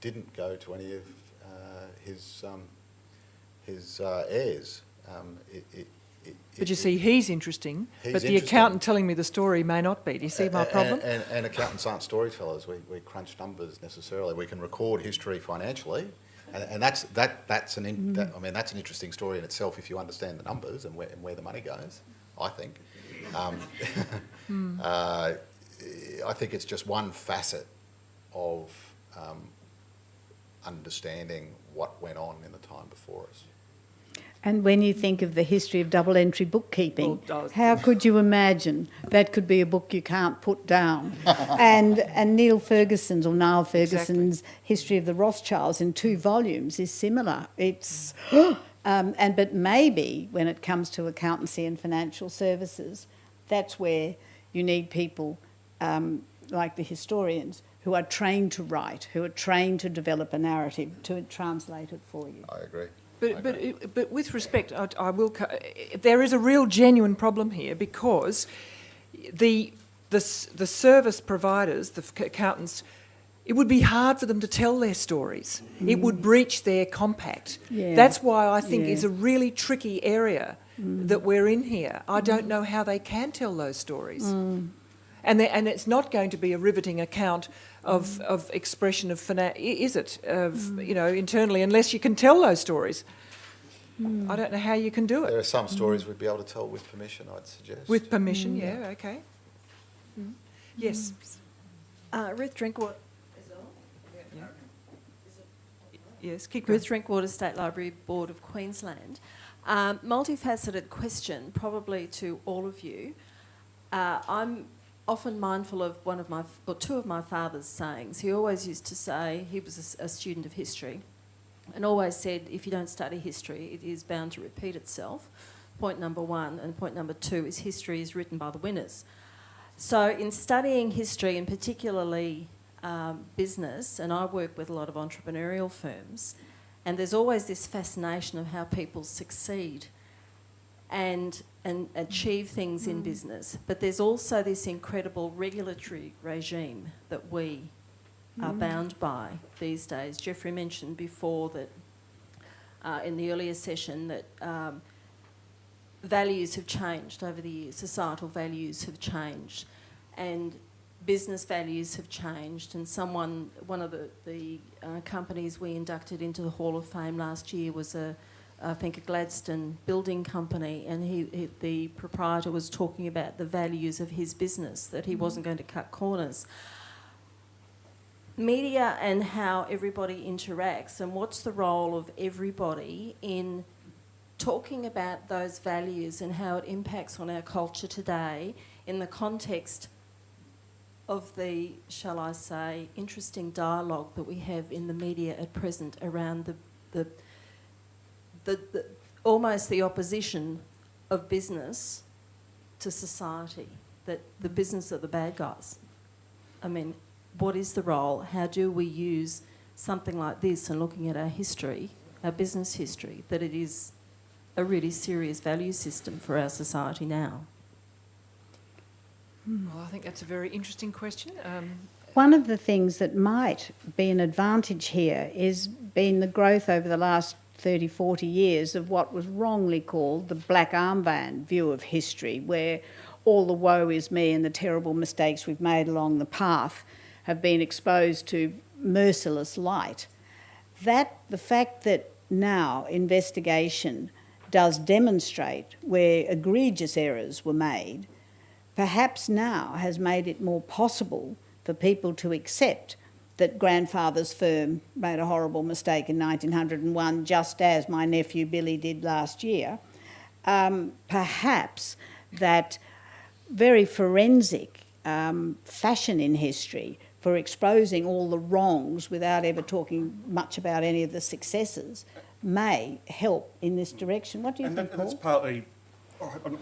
didn't go to any of his heirs. But you see, he's interesting, but the interesting. accountant telling me the story may not be. Do you see my problem? And accountants aren't storytellers. We crunch numbers necessarily. We can record history financially, and that's an interesting story in itself if you understand the numbers and where the money goes. I think. I think it's just one facet of understanding what went on in the time before us. And when you think of the history of double entry bookkeeping, Well, how could you imagine that could be a book you can't put down? and Niall Ferguson's history of the Rothschilds in 2 volumes is similar. It's but maybe when it comes to accountancy and financial services, that's where you need people like the historians who are trained to write, who are trained to develop a narrative, to translate it for you. I agree. But with respect, I will. There is a real genuine problem here because the service providers, the accountants, it would be hard for them to tell their stories. It would breach their compact. Yeah. That's why I think it's a really tricky area that we're in here. I don't know how they can tell those stories. And it's not going to be a riveting account of expression of is it? You know, internally, unless you can tell those stories. I don't know how you can do it. There are some stories we'd be able to tell with permission, I'd suggest. With permission, yeah, okay. Yes. Ruth Drinkwater. Yes, keep going. Ruth Drinkwater, State Library Board of Queensland. Multifaceted question, probably to all of you. I'm often mindful of two of my father's sayings. He always used to say, he was a student of history, and always said, if you don't study history, it is bound to repeat itself. Point number 1, and point number 2 is history is written by the winners. So in studying history, and particularly business, and I work with a lot of entrepreneurial firms, and there's always this fascination of how people succeed and achieve things in business. But there's also this incredible regulatory regime that we are bound by these days. Geoffrey mentioned before that in the earlier session that values have changed over the years, societal values have changed, and business values have changed. And one of the companies we inducted into the Hall of Fame last year was I think a Gladstone building company, and the proprietor was talking about the values of his business, that he wasn't going to cut corners. Media and how everybody interacts, and what's the role of everybody in talking about those values and how it impacts on our culture today in the context of the, shall I say, interesting dialogue that we have in the media at present around the almost the opposition of business to society, that the business are the bad guys. I mean, what is the role? How do we use something like this and looking at our history, our business history, that it is a really serious value system for our society now? Well, I think that's a very interesting question. one of the things that might be an advantage here is been the growth over the last 30, 40 years of what was wrongly called the black armband view of history, where all the woe is me and the terrible mistakes we've made along the path have been exposed to merciless light. The fact that now investigation does demonstrate where egregious errors were made, perhaps now has made it more possible for people to accept that grandfather's firm made a horrible mistake in 1901, just as my nephew Billy did last year. Perhaps that very forensic fashion in history for exposing all the wrongs without ever talking much about any of the successes may help in this direction. What do you think, Paul? That's partly, I'm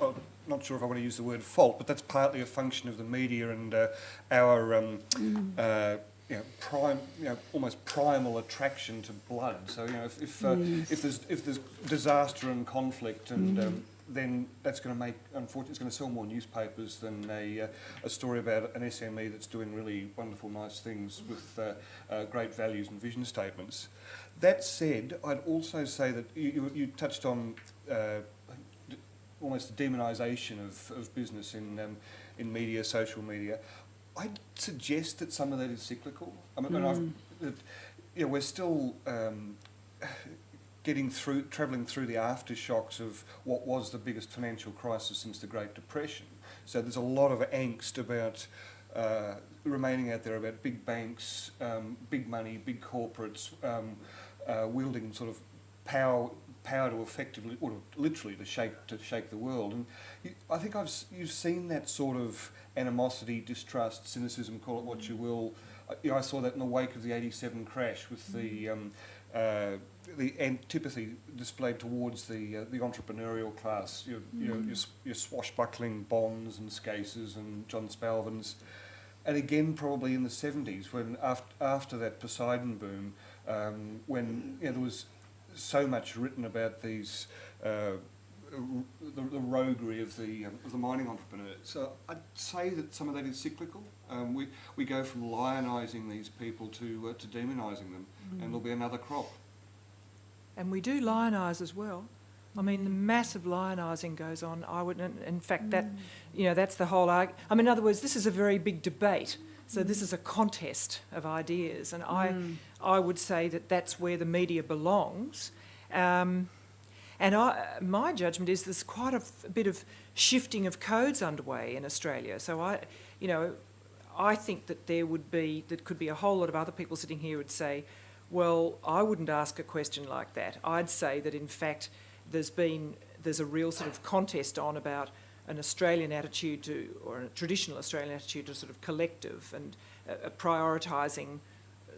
not sure if I want to use the word fault, but that's partly a function of the media and our almost primal attraction to blood. So if there's disaster and conflict, and then that's going to make, unfortunately, it's going to sell more newspapers than a story about an SME that's doing really wonderful, nice things with great values and vision statements. That said, I'd also say that you touched on almost the demonisation of business in media, social media. I'd suggest that some of that is cyclical. I mean, we're still travelling through the aftershocks of what was the biggest financial crisis since the Great Depression. So there's a lot of angst about remaining out there about big banks, big money, big corporates wielding sort of power to effectively, or literally to shake the world. And I think you've seen that sort of animosity, distrust, cynicism, call it what you will. I saw that in the wake of the '87 crash with the antipathy displayed towards the entrepreneurial class. Your swashbuckling Bonds and Scases and John Spalvins, and again probably in the '70s when after that Poseidon boom, when there was so much written about these the roguery of the mining entrepreneur. So I'd say that some of that is cyclical. We go from lionising these people to demonising them, and there'll be another crop. And we do lionise as well. I mean, the massive lionising goes on. In fact, that's the whole argument. I mean, in other words, this is a very big debate. So this is a contest of ideas, and I would say that that's where the media belongs. My judgment is there's quite a bit of shifting of codes underway in Australia. So I think that there could be a whole lot of other people sitting here who would say, well, I wouldn't ask a question like that. I'd say that in fact there's a real sort of contest on about an Australian attitude or a traditional Australian attitude to sort of collective and prioritising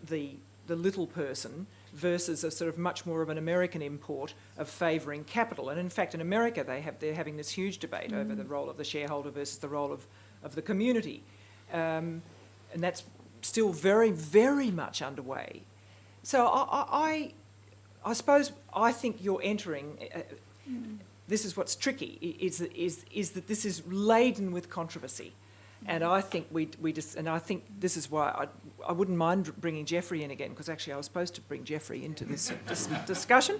the little person versus a sort of much more of an American import of favouring capital. And in fact, in America, they're having this huge debate over the role of the shareholder versus the role of the community. And that's still very, very much underway. So I suppose I think you're entering... this is what's tricky, is that this is laden with controversy. And I think I think this is why I wouldn't mind bringing Geoffrey in again, because actually I was supposed to bring Geoffrey into this discussion,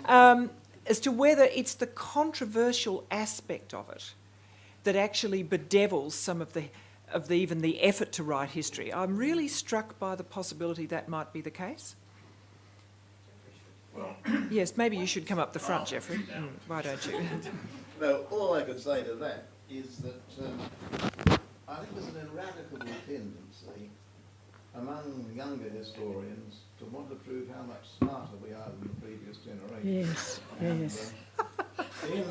as to whether it's the controversial aspect of it that actually bedevils some of even the effort to write history. I'm really struck by the possibility that might be the case. Well, yes, maybe you should come up the front, Geoffrey. Why don't you? no, all I could say to that is that I think there's an ineradicable tendency among younger historians to want to prove how much smarter we are than the previous generation. Yes, And, yes. In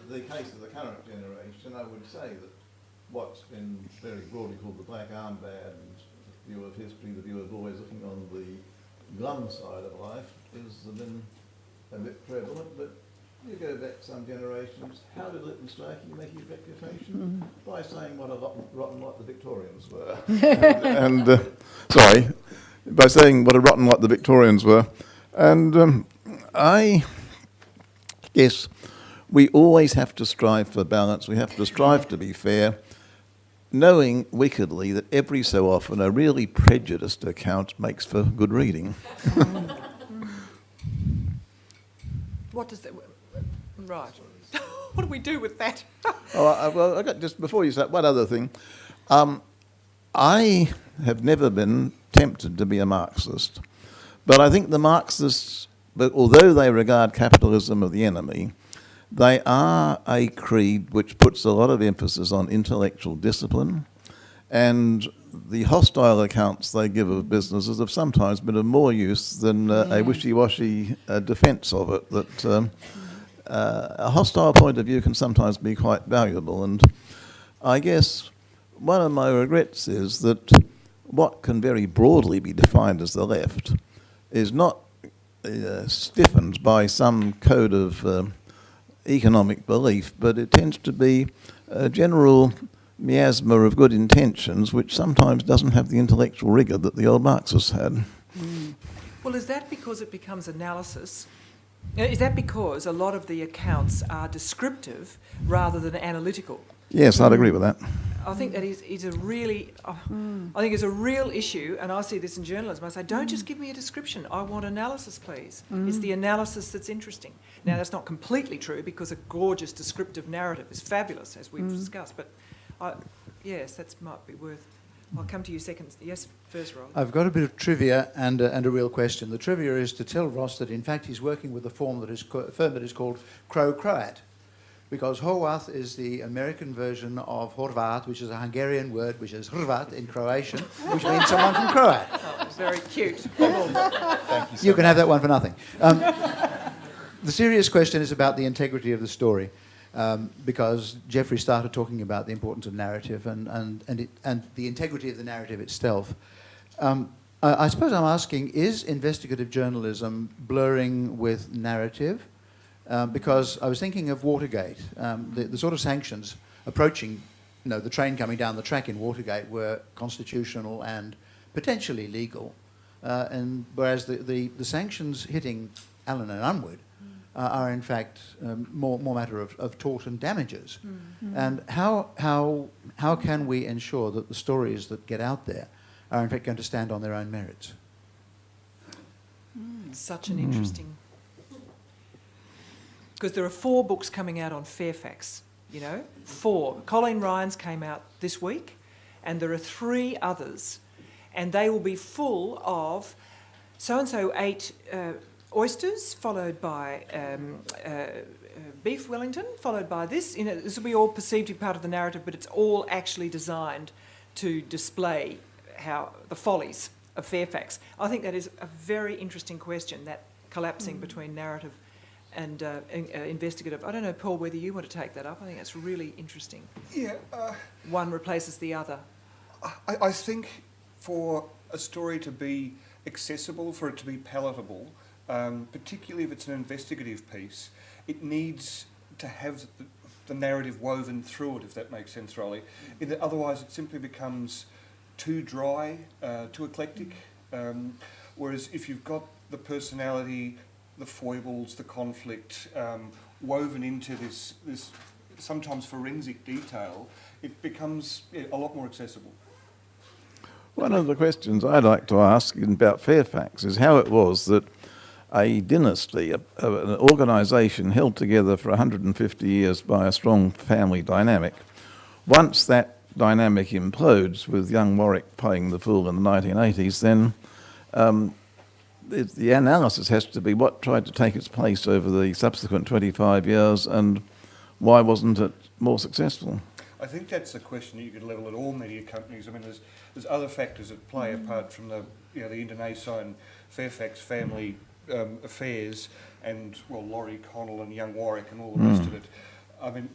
the case of the current generation, I would say that what's been very broadly called the black armband view of history, the view of always looking on the glum side of life, is then a bit prevalent, but you go back some generations, how did Lytton Starkey make his reputation? By saying what a rotten lot the Victorians were. By saying what a rotten lot the Victorians were. And I guess we always have to strive for balance, we have to strive to be fair. knowing wickedly that every so often a really prejudiced account makes for good reading. What does that... Right. What do we do with that? Well, I got just before you start, one other thing. I have never been tempted to be a Marxist, but I think the Marxists, although they regard capitalism as the enemy, they are a creed which puts a lot of emphasis on intellectual discipline, and the hostile accounts they give of businesses have sometimes been of more use than a wishy-washy defence of it. That a hostile point of view can sometimes be quite valuable, and I guess one of my regrets is that what can very broadly be defined as the left is not stiffened by some code of economic belief, but it tends to be a general miasma of good intentions which sometimes doesn't have the intellectual rigour that the old Marxists had. Well, is that because it becomes analysis? Is that because a lot of the accounts are descriptive rather than analytical? Yes, I'd agree with that. I think that is a really, I think it's a real issue, and I see this in journalism. I say, don't just give me a description. I want analysis, please. It's the analysis that's interesting. Now, that's not completely true because a gorgeous descriptive narrative is fabulous, as we've discussed. But yes, that might be worth. I'll come to you second. Yes, first, Rod. I've got a bit of trivia and a real question. The trivia is to tell Ross that in fact he's working with a firm that is called Croat. Because Horvath is the American version of Horvat, which is a Hungarian word, which is Hrvat in Croatian, which means someone from Croat. Oh, very cute. Thank you. You can have that one for nothing. The serious question is about the integrity of the story, because Geoffrey started talking about the importance of narrative and the integrity of the narrative itself. I suppose I'm asking, is investigative journalism blurring with narrative? Because I was thinking of Watergate. The sort of sanctions approaching, the train coming down the track in Watergate were constitutional and potentially legal, and whereas the sanctions hitting Allen and Unwin are in fact more matter of tort and damages. And how can we ensure that the stories that get out there are in fact going to stand on their own merits? Such an interesting... Because there are 4 books coming out on Fairfax, 4. Colleen Ryan's came out this week, and there are 3 others, and they will be full of so-and-so ate oysters, followed by beef Wellington, followed by this. This will be all perceived to be part of the narrative, but it's all actually designed to display how the follies of Fairfax. I think that is a very interesting question, that collapsing between narrative and investigative. I don't know, Paul, whether you want to take that up. I think that's really interesting. Yeah. One replaces the other. I think for a story to be accessible, for it to be palatable, particularly if it's an investigative piece, it needs to have the narrative woven through it, if that makes sense, Riley. Otherwise, it simply becomes too dry, too eclectic. Whereas if you've got the personality, the foibles, the conflict, woven into this sometimes forensic detail, it becomes a lot more accessible. One of the questions I'd like to ask about Fairfax is how it was that a dynasty, an organisation held together for 150 years by a strong family dynamic, once that dynamic implodes with young Warwick playing the fool in the 1980s, then the analysis has to be what tried to take its place over the subsequent 25 years and why wasn't it more successful? I think that's a question that you could level at all media companies. I mean, there's other factors at play apart from the internecine Fairfax family affairs and, Laurie Connell and young Warwick and all the rest of it. I mean,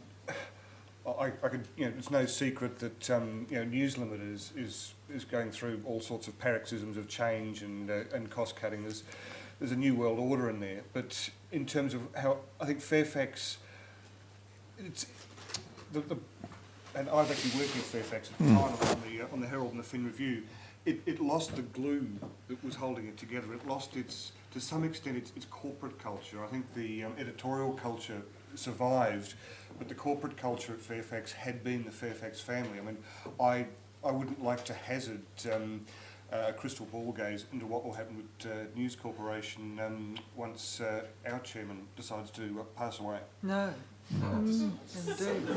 I could, it's no secret that News Limited is going through all sorts of paroxysms of change and cost cutting. There's a new world order in there, but in terms of how I think Fairfax, it's and I've actually worked with Fairfax at the time on the Herald and the Fin Review. It lost the glue that was holding it together. It lost to some extent its corporate culture. I think the editorial culture survived, but the corporate culture at Fairfax had been the Fairfax family. I mean, I wouldn't like to hazard a crystal ball gaze into what will happen with News Corporation once our chairman decides to pass away. No. Indeed.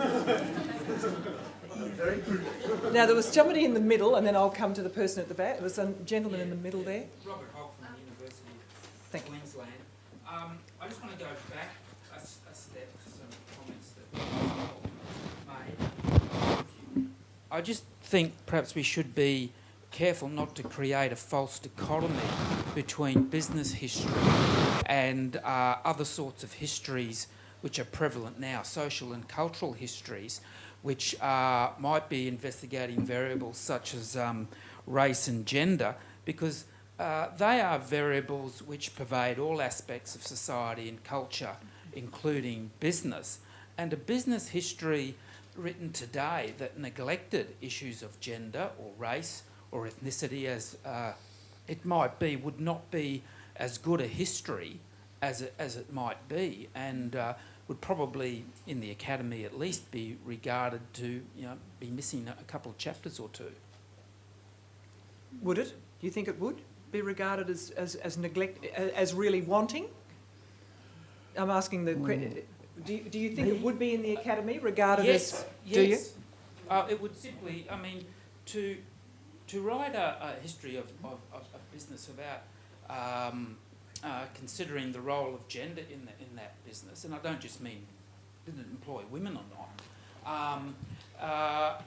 Now, there was somebody in the middle, and then I'll come to the person at the back. There was a gentleman in the middle there. Robert Hock from the University of Queensland. I just want to go back a step to some comments that made. I just think perhaps we should be careful not to create a false dichotomy between business history and other sorts of histories which are prevalent now, social and cultural histories, which might be investigating variables such as race and gender, because they are variables which pervade all aspects of society and culture, including business. And a business history written today that neglected issues of gender or race or ethnicity as it might be would not be as good a history as it might be, and would probably, in the academy at least, be regarded to be missing a couple of chapters or two. Would it? Do you think it would be regarded as neglect, as really wanting? I'm asking the question. Do you think it would be in the academy regarded as? Do you? It would simply. I mean, to write a history of business about considering the role of gender in that business, and I don't just mean didn't it employ women or not.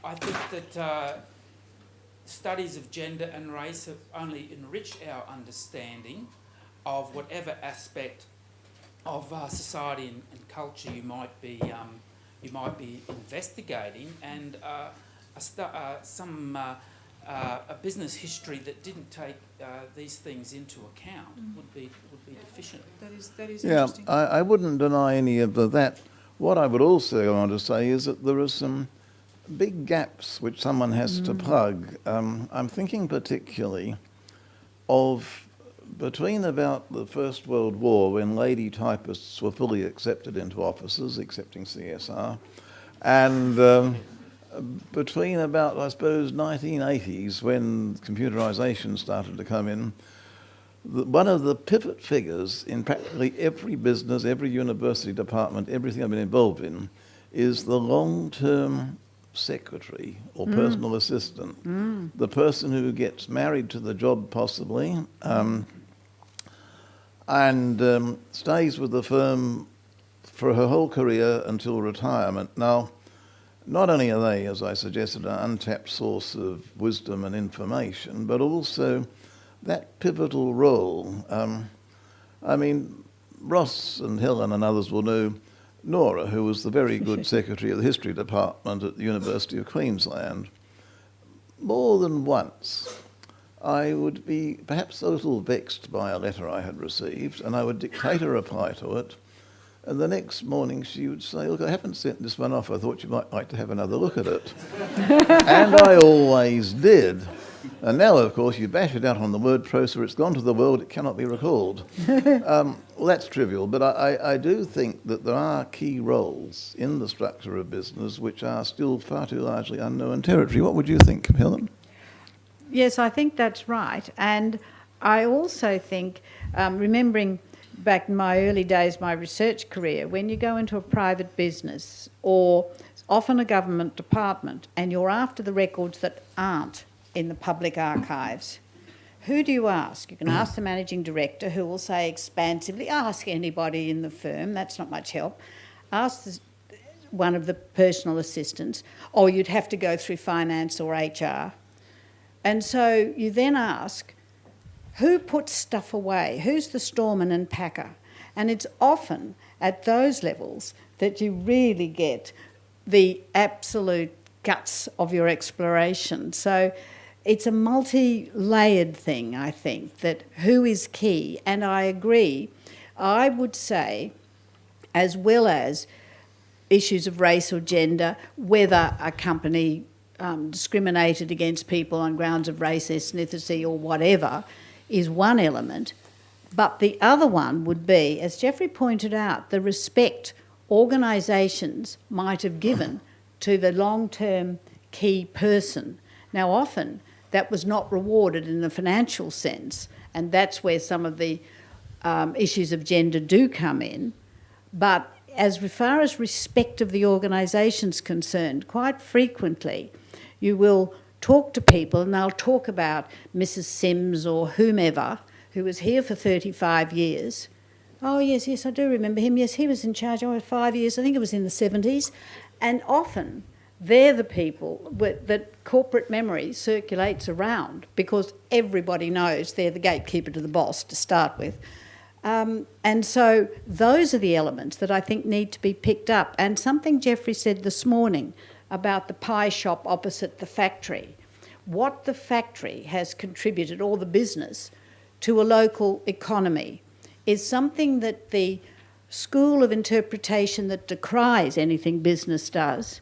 I think that studies of gender and race have only enriched our understanding of whatever aspect of society and culture you might be investigating, and a business history that didn't take these things into account would be deficient. That is Yeah, interesting. I wouldn't deny any of that. What I would also go on to say is that there are some big gaps which someone has to plug. I'm thinking particularly of between about the First World War, when lady typists were fully accepted into offices, excepting CSR, and between about, I suppose, 1980s, when computerisation started to come in, one of the pivot figures in practically every business, every university department, everything I've been involved in, is the long-term secretary or personal assistant, the person who gets married to the job possibly, and stays with the firm for her whole career until retirement. Now, not only are they, as I suggested, an untapped source of wisdom and information, but also that pivotal role. I mean, Ross and Helen and others will know Nora, who was the very good secretary of the history department at the University of Queensland. More than once, I would be perhaps a little vexed by a letter I had received, and I would dictate a reply to it. And the next morning she would say, look, I haven't sent this one off. I thought you might like to have another look at it. And I always did. And now, of course, you bash it out on the word processor, it's gone to the world, it cannot be recalled. Well, that's trivial, but I do think that there are key roles in the structure of business which are still far too largely unknown territory. What would you think, Helen? Yes, I think that's right. And I also think, remembering back in my early days, my research career, when you go into a private business or often a government department and you're after the records that aren't in the public archives, who do you ask? You can ask the managing director, who will say expansively, ask anybody in the firm, that's not much help. Ask one of the personal assistants, or you'd have to go through finance or HR. And so you then ask, who puts stuff away? Who's the storeman and packer? And it's often at those levels that you really get the absolute guts of your exploration. So it's a multi-layered thing, I think, that who is key. And I agree. I would say, as well as issues of race or gender, whether a company discriminated against people on grounds of race, ethnicity or whatever, is one element. But the other one would be, as Geoffrey pointed out, the respect organisations might have given to the long-term key person. Now, often that was not rewarded in the financial sense, and that's where some of the issues of gender do come in. But as far as respect of the organisation's concerned, quite frequently you will talk to people and they'll talk about Mrs. Sims or whomever who was here for 35 years. Oh, yes, I do remember him. Yes, he was in charge 5 years. I think it was in the 70s. And often they're the people that corporate memory circulates around because everybody knows they're the gatekeeper to the boss to start with. And so those are the elements that I think need to be picked up. And something Geoffrey said this morning about the pie shop opposite the factory. What the factory has contributed, or the business, to a local economy is something that the school of interpretation that decries anything business does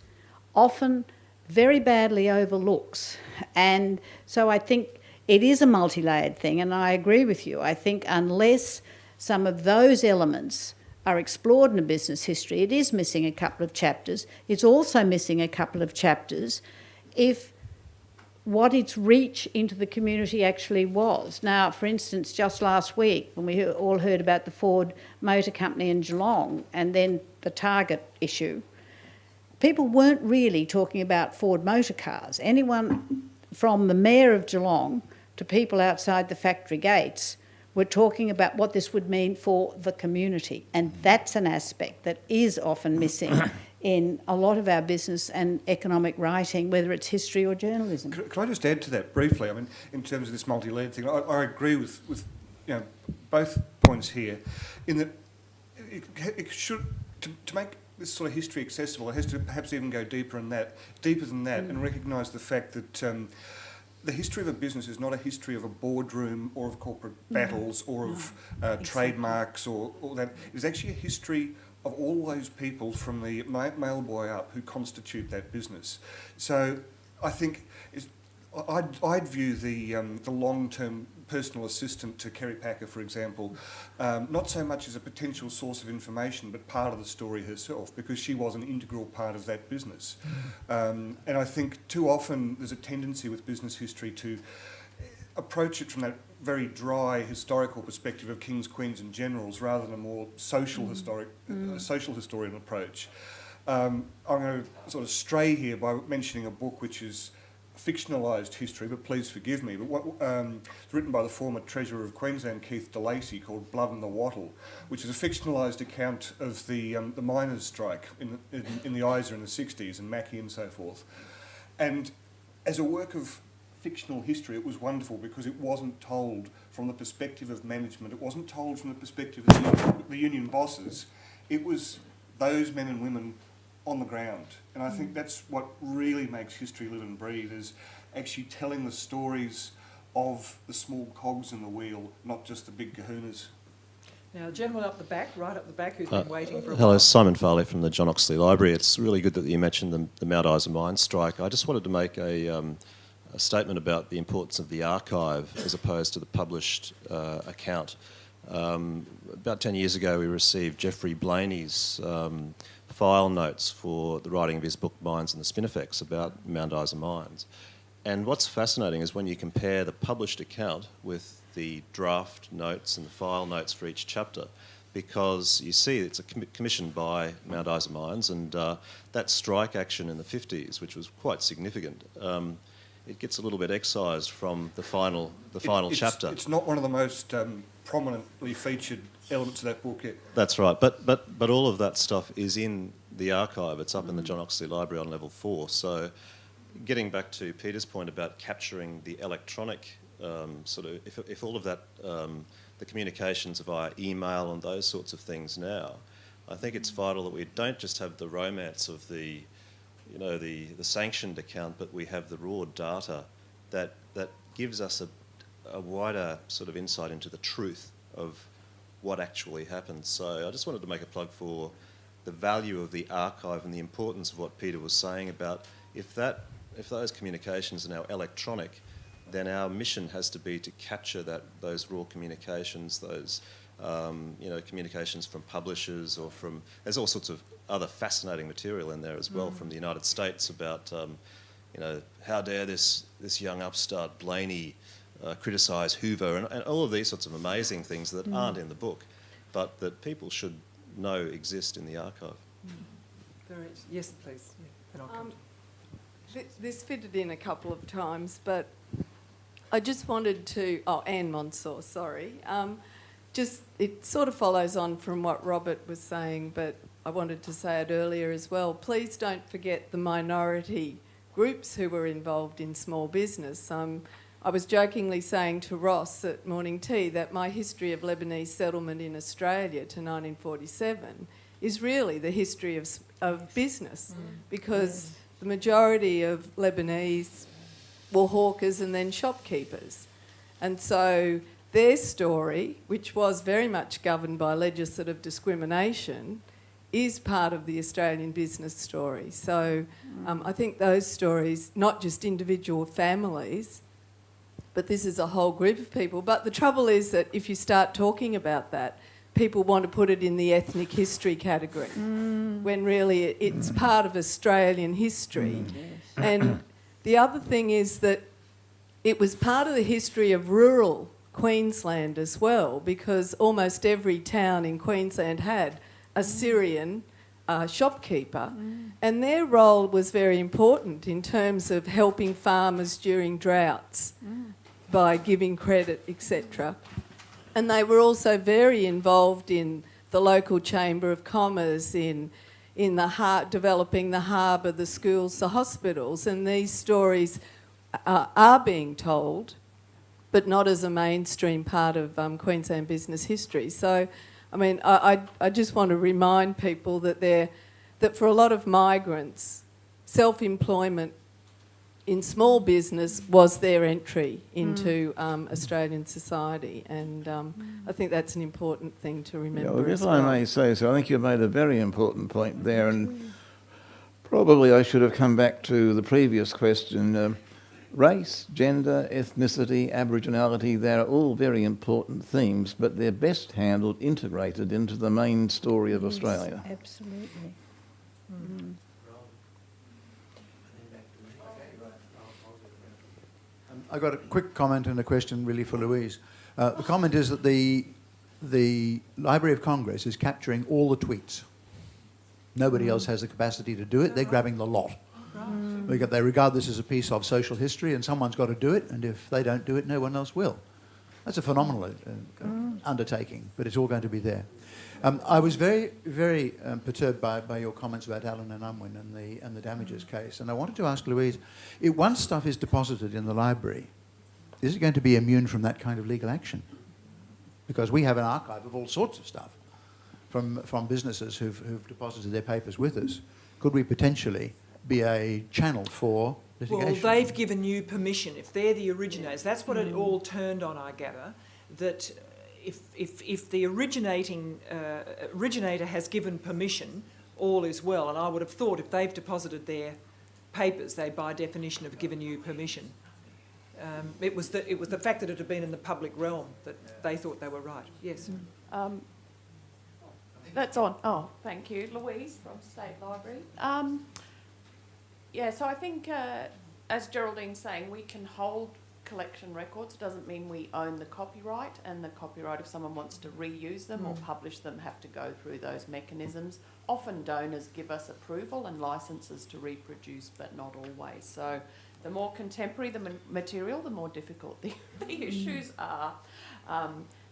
often very badly overlooks. And so I think it is a multi-layered thing, and I agree with you. I think unless some of those elements are explored in a business history, it is missing a couple of chapters. It's also missing a couple of chapters if what its reach into the community actually was. Now, for instance, just last week, when we all heard about the Ford Motor Company in Geelong and then the Target issue, people weren't really talking about Ford motor cars. Anyone from the mayor of Geelong to people outside the factory gates were talking about what this would mean for the community. And that's an aspect that is often missing in a lot of our business and economic writing, whether it's history or journalism. Can I just add to that briefly? I mean, in terms of this multi-layered thing, I agree with both points here, in that it should, to make this sort of history accessible, it has to perhaps even go deeper than that, and recognise the fact that the history of a business is not a history of a boardroom or of corporate battles or of trademarks or that. It is actually a history of all those people from the mailboy up who constitute that business. So I think I'd view the long-term personal assistant to Kerry Packer, for example, not so much as a potential source of information, but part of the story herself, because she was an integral part of that business. And I think too often there's a tendency with business history to approach it from that very dry historical perspective of kings, queens and generals rather than a more social social historian approach. I'm going to sort of stray here by mentioning a book which is fictionalised history, but please forgive me, but it's written by the former Treasurer of Queensland, Keith de Lacy, called Blood and the Wattle, which is a fictionalised account of the miners' strike in the Isa in the 60s and Mackie and so forth. And as a work of fictional history, it was wonderful because it wasn't told from the perspective of management, it wasn't told from the perspective of the union bosses, it was those men and women on the ground. And I think that's what really makes history live and breathe, is actually telling the stories of the small cogs in the wheel, not just the big kahunas. Now, gentleman up the back, right up the back, who's been waiting for a Hello, while. Simon Farley from the John Oxley Library. It's really good that you mentioned the Mount Isa mine strike. I just wanted to make a statement about the importance of the archive as opposed to the published account. About 10 years ago, we received Geoffrey Blaney's file notes for the writing of his book Mines and the Spinifex about Mount Isa mines. And what's fascinating is when you compare the published account with the draft notes and the file notes for each chapter, because you see it's commissioned by Mount Isa Mines, and that strike action in the 50s, which was quite significant, it gets a little bit excised from the final chapter. It's not one of the most prominently featured elements of that book yet. That's right, but all of that stuff is in the archive. It's up in the John Oxley Library on level 4. So, getting back to Peter's point about capturing the electronic sort of, if all of that, the communications via email and those sorts of things now, I think it's vital that we don't just have the romance of the sanctioned account, but we have the raw data that gives us a wider sort of insight into the truth of what actually happened. So I just wanted to make a plug for the value of the archive and the importance of what Peter was saying about if those communications are now electronic, then our mission has to be to capture those raw communications, those communications from publishers or from... There's all sorts of other fascinating material in there as well from the United States about, how dare this young upstart Blaney criticise Hoover and all of these sorts of amazing things that aren't in the book, but that people should know exist in the archive. Yes, please. Yeah, then I'll come to This fitted in a couple of times, but I just wanted to... Oh, Anne Monsor, sorry. It sort of follows on from what Robert was saying, but I wanted to say it earlier as well. Please don't forget the minority groups who were involved in small business. I was jokingly saying to Ross at morning tea that my history of Lebanese settlement in Australia to 1947 is really the history of business, because the majority of Lebanese were hawkers and then shopkeepers. And so their story, which was very much governed by legislative discrimination, is part of the Australian business story. So I think those stories, not just individual families, but this is a whole group of people. But the trouble is that if you start talking about that, people want to put it in the ethnic history category, when really it's part of Australian history. And the other thing is that it was part of the history of rural Queensland as well, because almost every town in Queensland had a Syrian shopkeeper, and their role was very important in terms of helping farmers during droughts by giving credit, etc. And they were also very involved in the local Chamber of Commerce, in developing the harbour, the schools, the hospitals, and these stories are being told, but not as a mainstream part of Queensland business history. So, I mean, I just want to remind people that for a lot of migrants, self-employment in small business was their entry into Australian society, and I think that's an important thing to remember. Well, as if well. I may say so, I think you made a very important point there, and probably I should have come back to the previous question. Race, gender, ethnicity, Aboriginality, they're all very important themes, but they're best handled, integrated into the main story of Australia. Absolutely. I got a quick comment and a question really for Louise. The comment is that the Library of Congress is capturing all the tweets. Nobody else has the capacity to do it. They're grabbing the lot. They regard this as a piece of social history, and someone's got to do it, and if they don't do it, no one else will. That's a phenomenal undertaking, but it's all going to be there. I was very, very perturbed by your comments about Allen and Unwin and the damages case, and I wanted to ask Louise, once stuff is deposited in the library, is it going to be immune from that kind of legal action? Because we have an archive of all sorts of stuff from businesses who've deposited their papers with us. Could we potentially be a channel for litigation? Well, they've given you permission. If they're the originators, that's what it all turned on, I gather, that if the originator has given permission, all is well. And I would have thought if they've deposited their papers, they by definition have given you permission. It was the fact that it had been in the public realm that they thought they were right. Yes. That's on. Oh, thank you. Louise from State Library. So I think, as Geraldine's saying, we can hold collection records. It doesn't mean we own the copyright, and the copyright, if someone wants to reuse them or publish them, have to go through those mechanisms. Often donors give us approval and licenses to reproduce, but not always. So the more contemporary the material, the more difficult the issues are.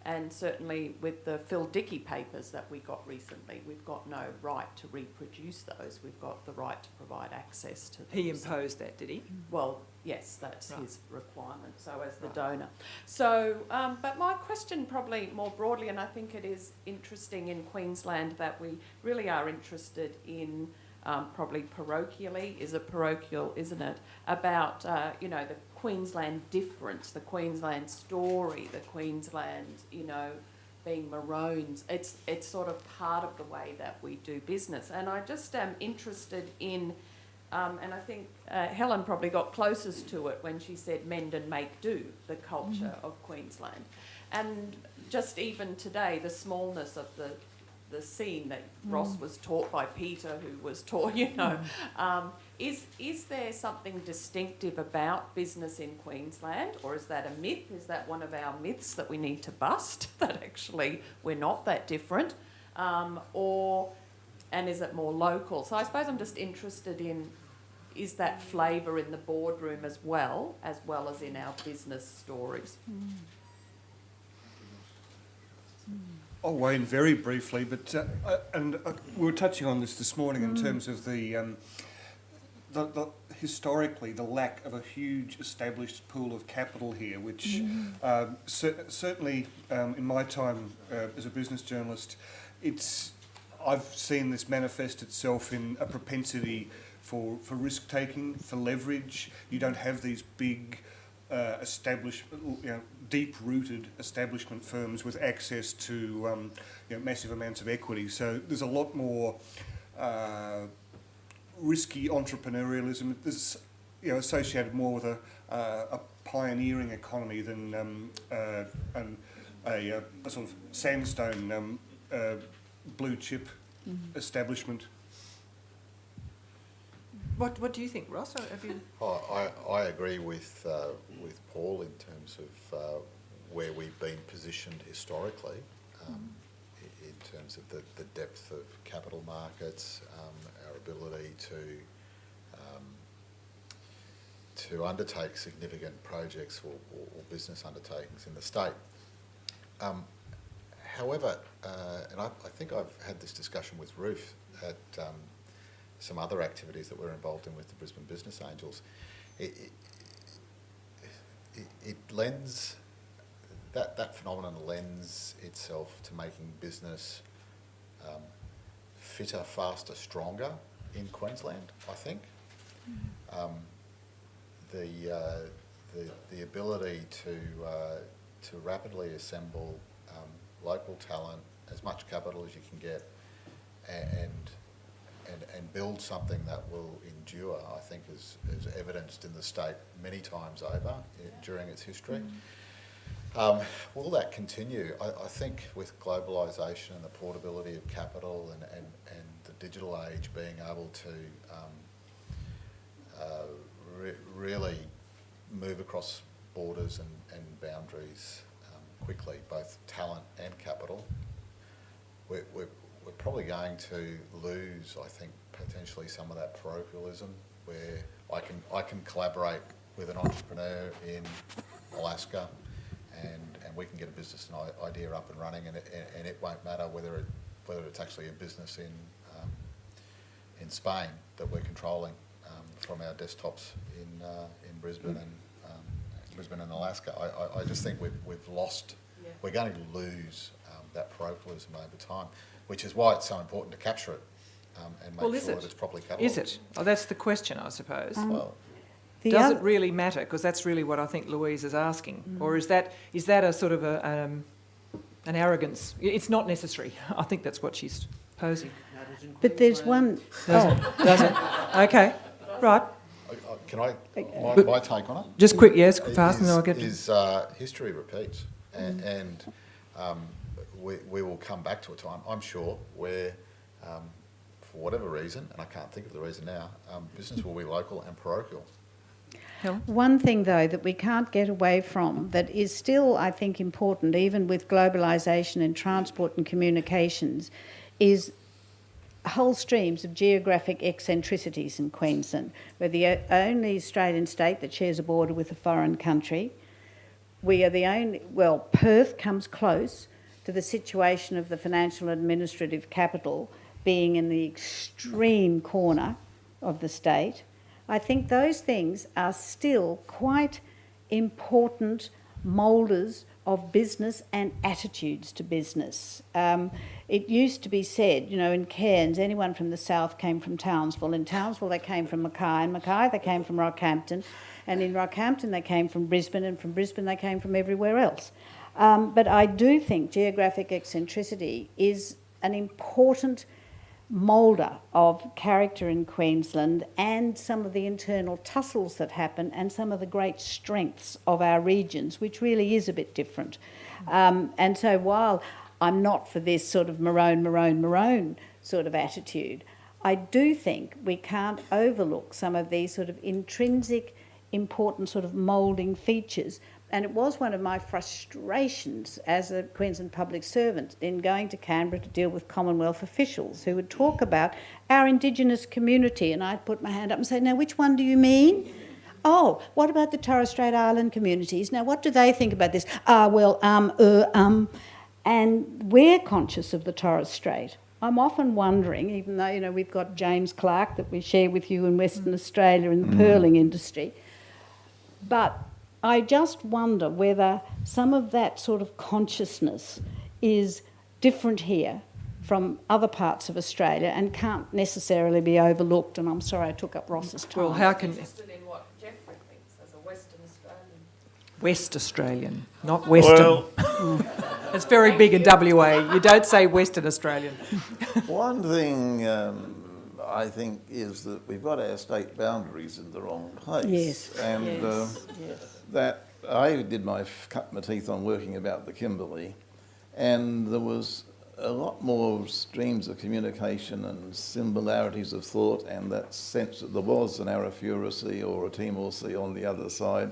And certainly with the Phil Dickey papers that we got recently, we've got no right to reproduce those. We've got the right to provide access to them. He imposed that, did he? Well, yes, that's his requirement, so as the donor. So, but my question probably more broadly, and I think it is interesting in Queensland that we really are interested in probably parochially, is it parochial, isn't it, about, the Queensland difference, the Queensland story, the Queensland, being Maroons. It's sort of part of the way that we do business. And I just am interested in, and I think Helen probably got closest to it when she said mend and make do, the culture of Queensland. and just even today, the smallness of the scene that Ross was taught by Peter, who was taught, is there something distinctive about business in Queensland, or is that a myth? Is that one of our myths that we need to bust, that actually we're not that different? And is it more local? So I suppose I'm just interested in, is that flavour in the boardroom as well as in our business stories? I'll weigh in very briefly, but we were touching on this morning in terms of the historically the lack of a huge established pool of capital here, which certainly in my time as a business journalist, I've seen this manifest itself in a propensity for risk taking, for leverage. You don't have these big established, deep-rooted establishment firms with access to massive amounts of equity. So there's a lot more risky entrepreneurialism. This associated more with a pioneering economy than a sort of sandstone blue chip establishment. What do you think, Ross? Have you... I agree with Paul in terms of where we've been positioned historically, in terms of the depth of capital markets, our ability to undertake significant projects or business undertakings in the state. However, and I think I've had this discussion with Ruth at some other activities that we're involved in with the Brisbane Business Angels, it lends, that phenomenon lends itself to making business fitter, faster, stronger in Queensland, I think. The ability to rapidly assemble local talent, as much capital as you can get, and build something that will endure, I think is evidenced in the state many times over during its history. Will that continue? I think with globalisation and the portability of capital and the digital age being able to really move across borders and boundaries quickly, both talent and capital, we're probably going to lose, I think, potentially some of that parochialism where I can collaborate with an entrepreneur in Alaska and we can get a business and idea up and running, and it won't matter whether it's actually a business in Spain that we're controlling from our desktops in Brisbane and Alaska. I just think we've lost. Yeah. We're going to lose that parochialism over time, which is why it's so important to capture it and make sure that it's properly catalogued. Is it? Oh, that's the question, I suppose. Does it really matter? Because that's really what I think Louise is asking. Or is that a sort of an arrogance? It's not necessary. I think that's what she's posing. But there's one... Does it? Okay, right. Can I... My take on it? Just quick, yes, fast, and then I'll get to... history repeats, and we will come back to a time, I'm sure, where, for whatever reason, and I can't think of the reason now, business will be local and parochial. One thing, though, that we can't get away from that is still, I think, important, even with globalisation in transport and communications, is whole streams of geographic eccentricities in Queensland. We're the only Australian state that shares a border with a foreign country. We are the only... Well, Perth comes close to the situation of the financial and administrative capital being in the extreme corner of the state. I think those things are still quite important moulders of business and attitudes to business. It used to be said, in Cairns, anyone from the south came from Townsville. In Townsville, they came from Mackay. In Mackay, they came from Rockhampton. And in Rockhampton, they came from Brisbane. And from Brisbane, they came from everywhere else. But I do think geographic eccentricity is an important moulder of character in Queensland and some of the internal tussles that happen and some of the great strengths of our regions, which really is a bit different. And so while I'm not for this sort of maroon sort of attitude, I do think we can't overlook some of these sort of intrinsic, important sort of moulding features. And it was one of my frustrations as a Queensland public servant in going to Canberra to deal with Commonwealth officials who would talk about our Indigenous community, and I'd put my hand up and say, now, which one do you mean? Oh, what about the Torres Strait Island communities? Now, what do they think about this? And we're conscious of the Torres Strait. I'm often wondering, even though, you know, we've got James Clark that we share with you in Western Australia in the pearling industry, but I just wonder whether some of that sort of consciousness is different here from other parts of Australia and can't necessarily be overlooked. And I'm sorry I took up Ross's time. Well, how can... Interested in what Geoffrey thinks as a Western Australian. West Australian, not Western. It's very big in WA. You don't say Western Australian. One thing I think is that we've got our state boundaries in the wrong place. Yes, and yes. That I cut my teeth on working about the Kimberley, and there was a lot more streams of communication and similarities of thought, and that sense that there was an Arafura Sea or a Timor Sea on the other side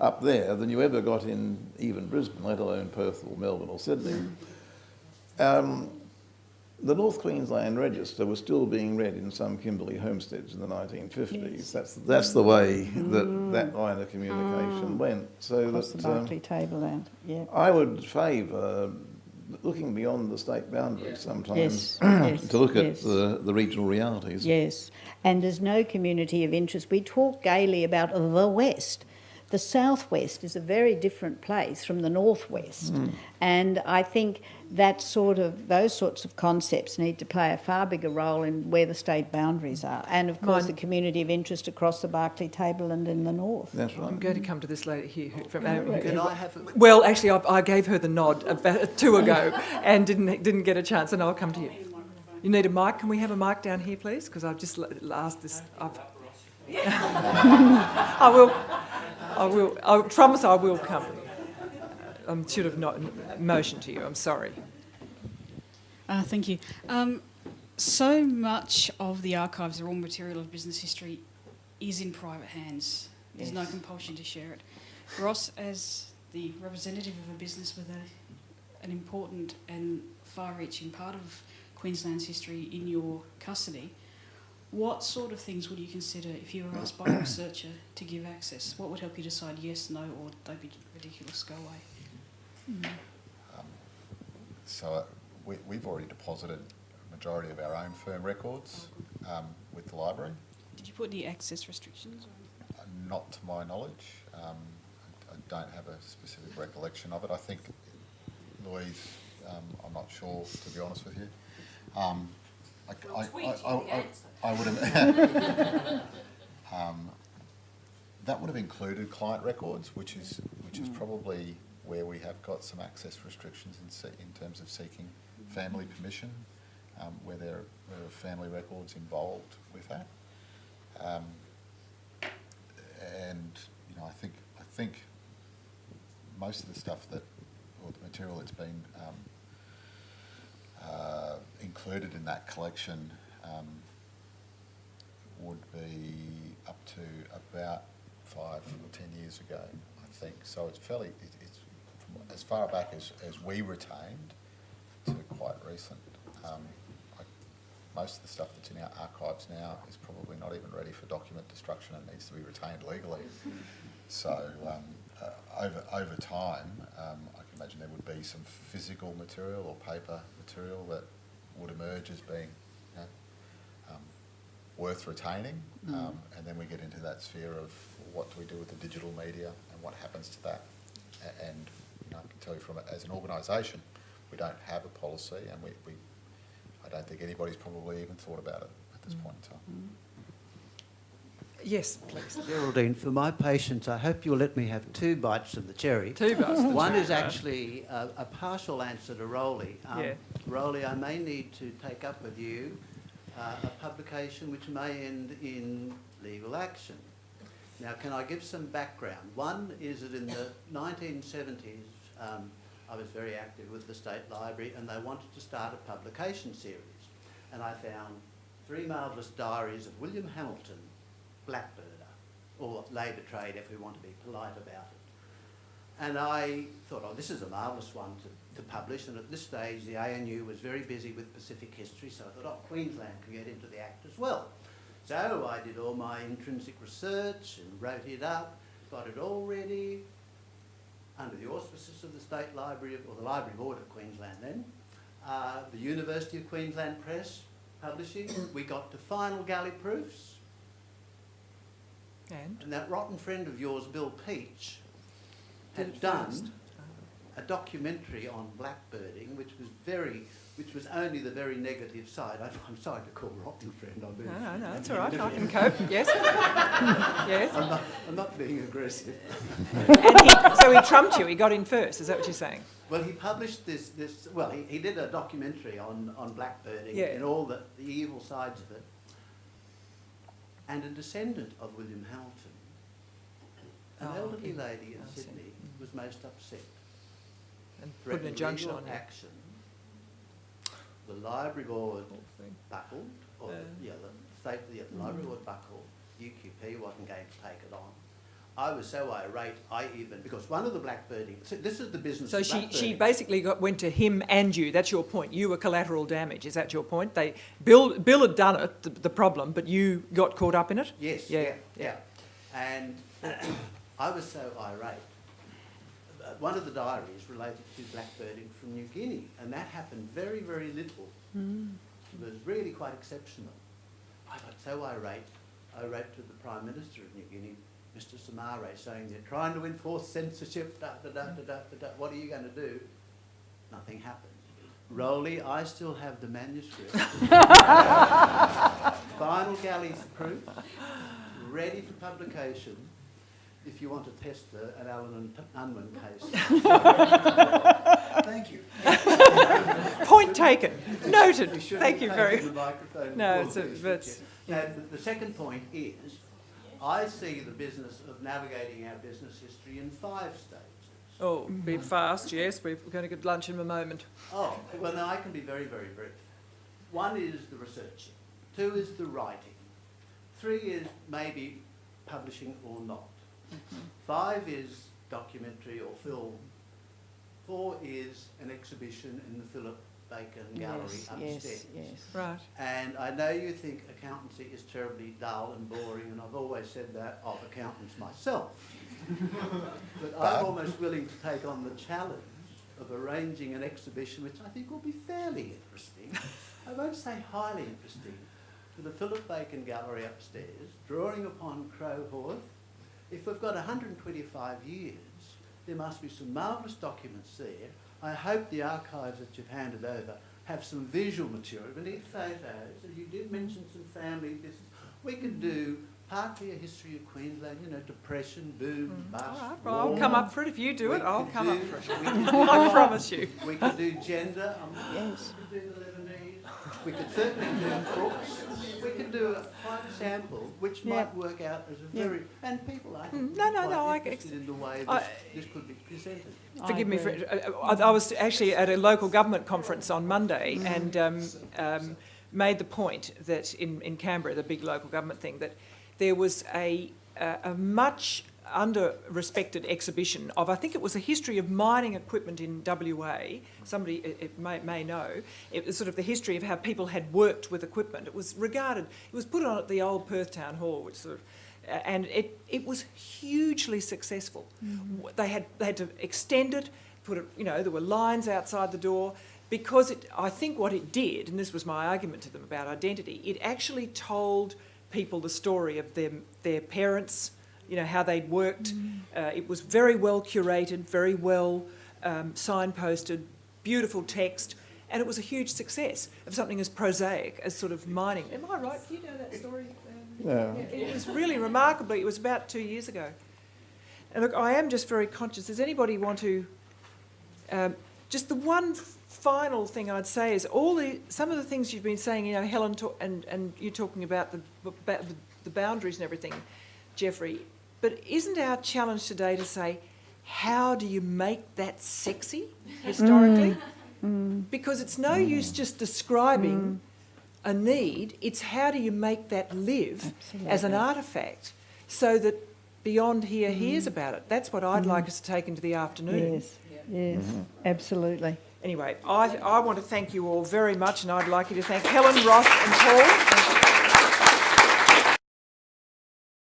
up there than you ever got in even Brisbane, let alone Perth or Melbourne or Sydney. The North Queensland Register was still being read in some Kimberley homesteads in the 1950s. Yes. That's the way that line of communication went. So across the Barclay Tableland, yeah. I would favour looking beyond the state boundaries sometimes to look at the regional realities. Yes, and there's no community of interest. We talk gaily about the West. The Southwest is a very different place from the Northwest, and I think those sorts of concepts need to play a far bigger role in where the state boundaries are, and of course the community of interest across the Barclay Tableland in the north. That's right. I'm going to come to this lady here. Can I have Well, actually, I gave her the nod about 2 ago and didn't get a chance, and I'll come to you. You need a mic? Can we have a mic down here, please? Because I've just asked this. I will. I promise I will come. I should have not motioned to you. I'm sorry. Thank you. So much of the archives, the raw material of business history, is in private hands. There's no compulsion to share it. Ross, as the representative of a business with an important and far-reaching part of Queensland's history in your custody, what sort of things would you consider if you were asked by a researcher to give access? What would help you decide yes, no, or don't be ridiculous, go away? So we've already deposited a majority of our own firm records with the library. Did you put any access restrictions? Not to my knowledge. I don't have a specific recollection of it. I think, Louise, I'm not sure, to be honest with you. I would have. That would have included client records, which is probably where we have got some access restrictions in terms of seeking family permission, where there are family records involved with that. And you know, I think most of the stuff or the material that's been included in that collection would be up to about 5 or 10 years ago, I think. So it's from as far back as we retained to quite recent. Most of the stuff that's in our archives now is probably not even ready for document destruction and needs to be retained legally. So over time, I can imagine there would be some physical material or paper material that would emerge as being worth retaining, and then we get into that sphere of what do we do with the digital media and what happens to that. And I can tell you as an organisation, we don't have a policy, and I don't think anybody's probably even thought about it at this point in time. Yes, please. Geraldine, for my patients, I hope you'll let me have 2 bites of the cherry. 2 bites of the One cherry. is actually a partial answer to Rowley. Rowley, I may need to take up with you a publication which may end in legal action. Now, can I give some background? One is that in the 1970s, I was very active with the State Library, and they wanted to start a publication series. And I found 3 marvellous diaries of William Hamilton, blackbirder, or labour trade if we want to be polite about it. And I thought, oh, this is a marvellous one to publish, and at this stage the ANU was very busy with Pacific history, so I thought, oh, Queensland can get into the act as well. So I did all my intrinsic research and wrote it up, got it all ready, under the auspices of the State Library, or the Library Board of Queensland then, the University of Queensland Press publishing. We got to final galley proofs. And that rotten friend of yours, Bill Peach, had done a documentary on blackbirding, which was only the very negative side. I'm sorry to call rotten friend. No, that's all right. I can cope. Yes. Yes. I'm not being aggressive. So he trumped you. He got in first. Is that what you're saying? Well, he published this. Well, he did a documentary on blackbirding and all the evil sides of it. And a descendant of William Hamilton, an elderly lady in Sydney, was most upset. And put an injunction on action. The Library Board buckled, or the Library Board buckled. UQP wasn't going to take it on. I was so irate, because one of the blackbirding, so this is the business so of blackbirding. she basically went to him and you. That's your point. You were collateral damage. Is that your point? Bill had done it, the problem, but you got caught up in it? Yes, yeah. And I was so irate. One of the diaries related to blackbirding from New Guinea, and that happened very, very little. It was really quite exceptional. I got so irate, I wrote to the Prime Minister of New Guinea, Mr. Samare, saying they're trying to enforce censorship, what are you going to do? Nothing happened. Rolly, I still have the manuscript. Final galleys proof, ready for publication, if you want to test an Allen and Unwin case. Thank you. Point taken. Noted. Thank you very much. No, the second point is, I see the business of navigating our business history in 5 stages. Oh, be fast, yes. We're going to get lunch in a moment. Oh, well, no, I can be very, very brief. 1 is the researching. 2 is the writing. 3 is maybe publishing or not. 5 is documentary or film. 4 is an exhibition in the Philip Bacon Gallery upstairs. Yes. Right. And I know you think accountancy is terribly dull and boring, and I've always said that of accountants myself. But I'm almost willing to take on the challenge of arranging an exhibition which I think will be fairly interesting. I won't say highly interesting, for the Philip Bacon Gallery upstairs, drawing upon Crowhorth. If we've got 125 years, there must be some marvellous documents there. I hope the archives that you've handed over have some visual material. We need photos. You did mention some family business. We could do partly a history of Queensland, depression, boom, bust. All right, well, I'll come up for it. If you do it, I'll come up for it. I promise you. We could do gender. Yes. We could do the Lebanese. We could certainly do Crooks. We could do a prime sample, which might work out as a very... And people, I think, quite interested in the way this could be presented. Forgive me, I was actually at a local government conference on Monday and made the point that in Canberra, the big local government thing, that there was a much under-respected exhibition of, I think it was a history of mining equipment in WA. Somebody may know. It was sort of the history of how people had worked with equipment. It was put on at the old Perth Town Hall, which sort of, and it was hugely successful. They had to extend it, put it, there were lines outside the door, because I think what it did, and this was my argument to them about identity, it actually told people the story of their parents, how they'd worked. It was very well curated, very well signposted, beautiful text, and it was a huge success of something as prosaic as sort of mining. Am I right? Do you know that story? No. It was really remarkably, it was about 2 years ago. And look, I am just very conscious. Does anybody want to... just the one final thing I'd say is some of the things you've been saying, Helen, and you talking about the boundaries and everything, Geoffrey, but isn't our challenge today to say, how do you make that sexy historically? Because it's no use just describing a need, it's how do you make that live as an artefact so that beyond here hears about it. That's what I'd like us to take into the afternoon. Yes, yes, absolutely. Anyway, I want to thank you all very much, and I'd like you to thank Helen, Ross and Paul.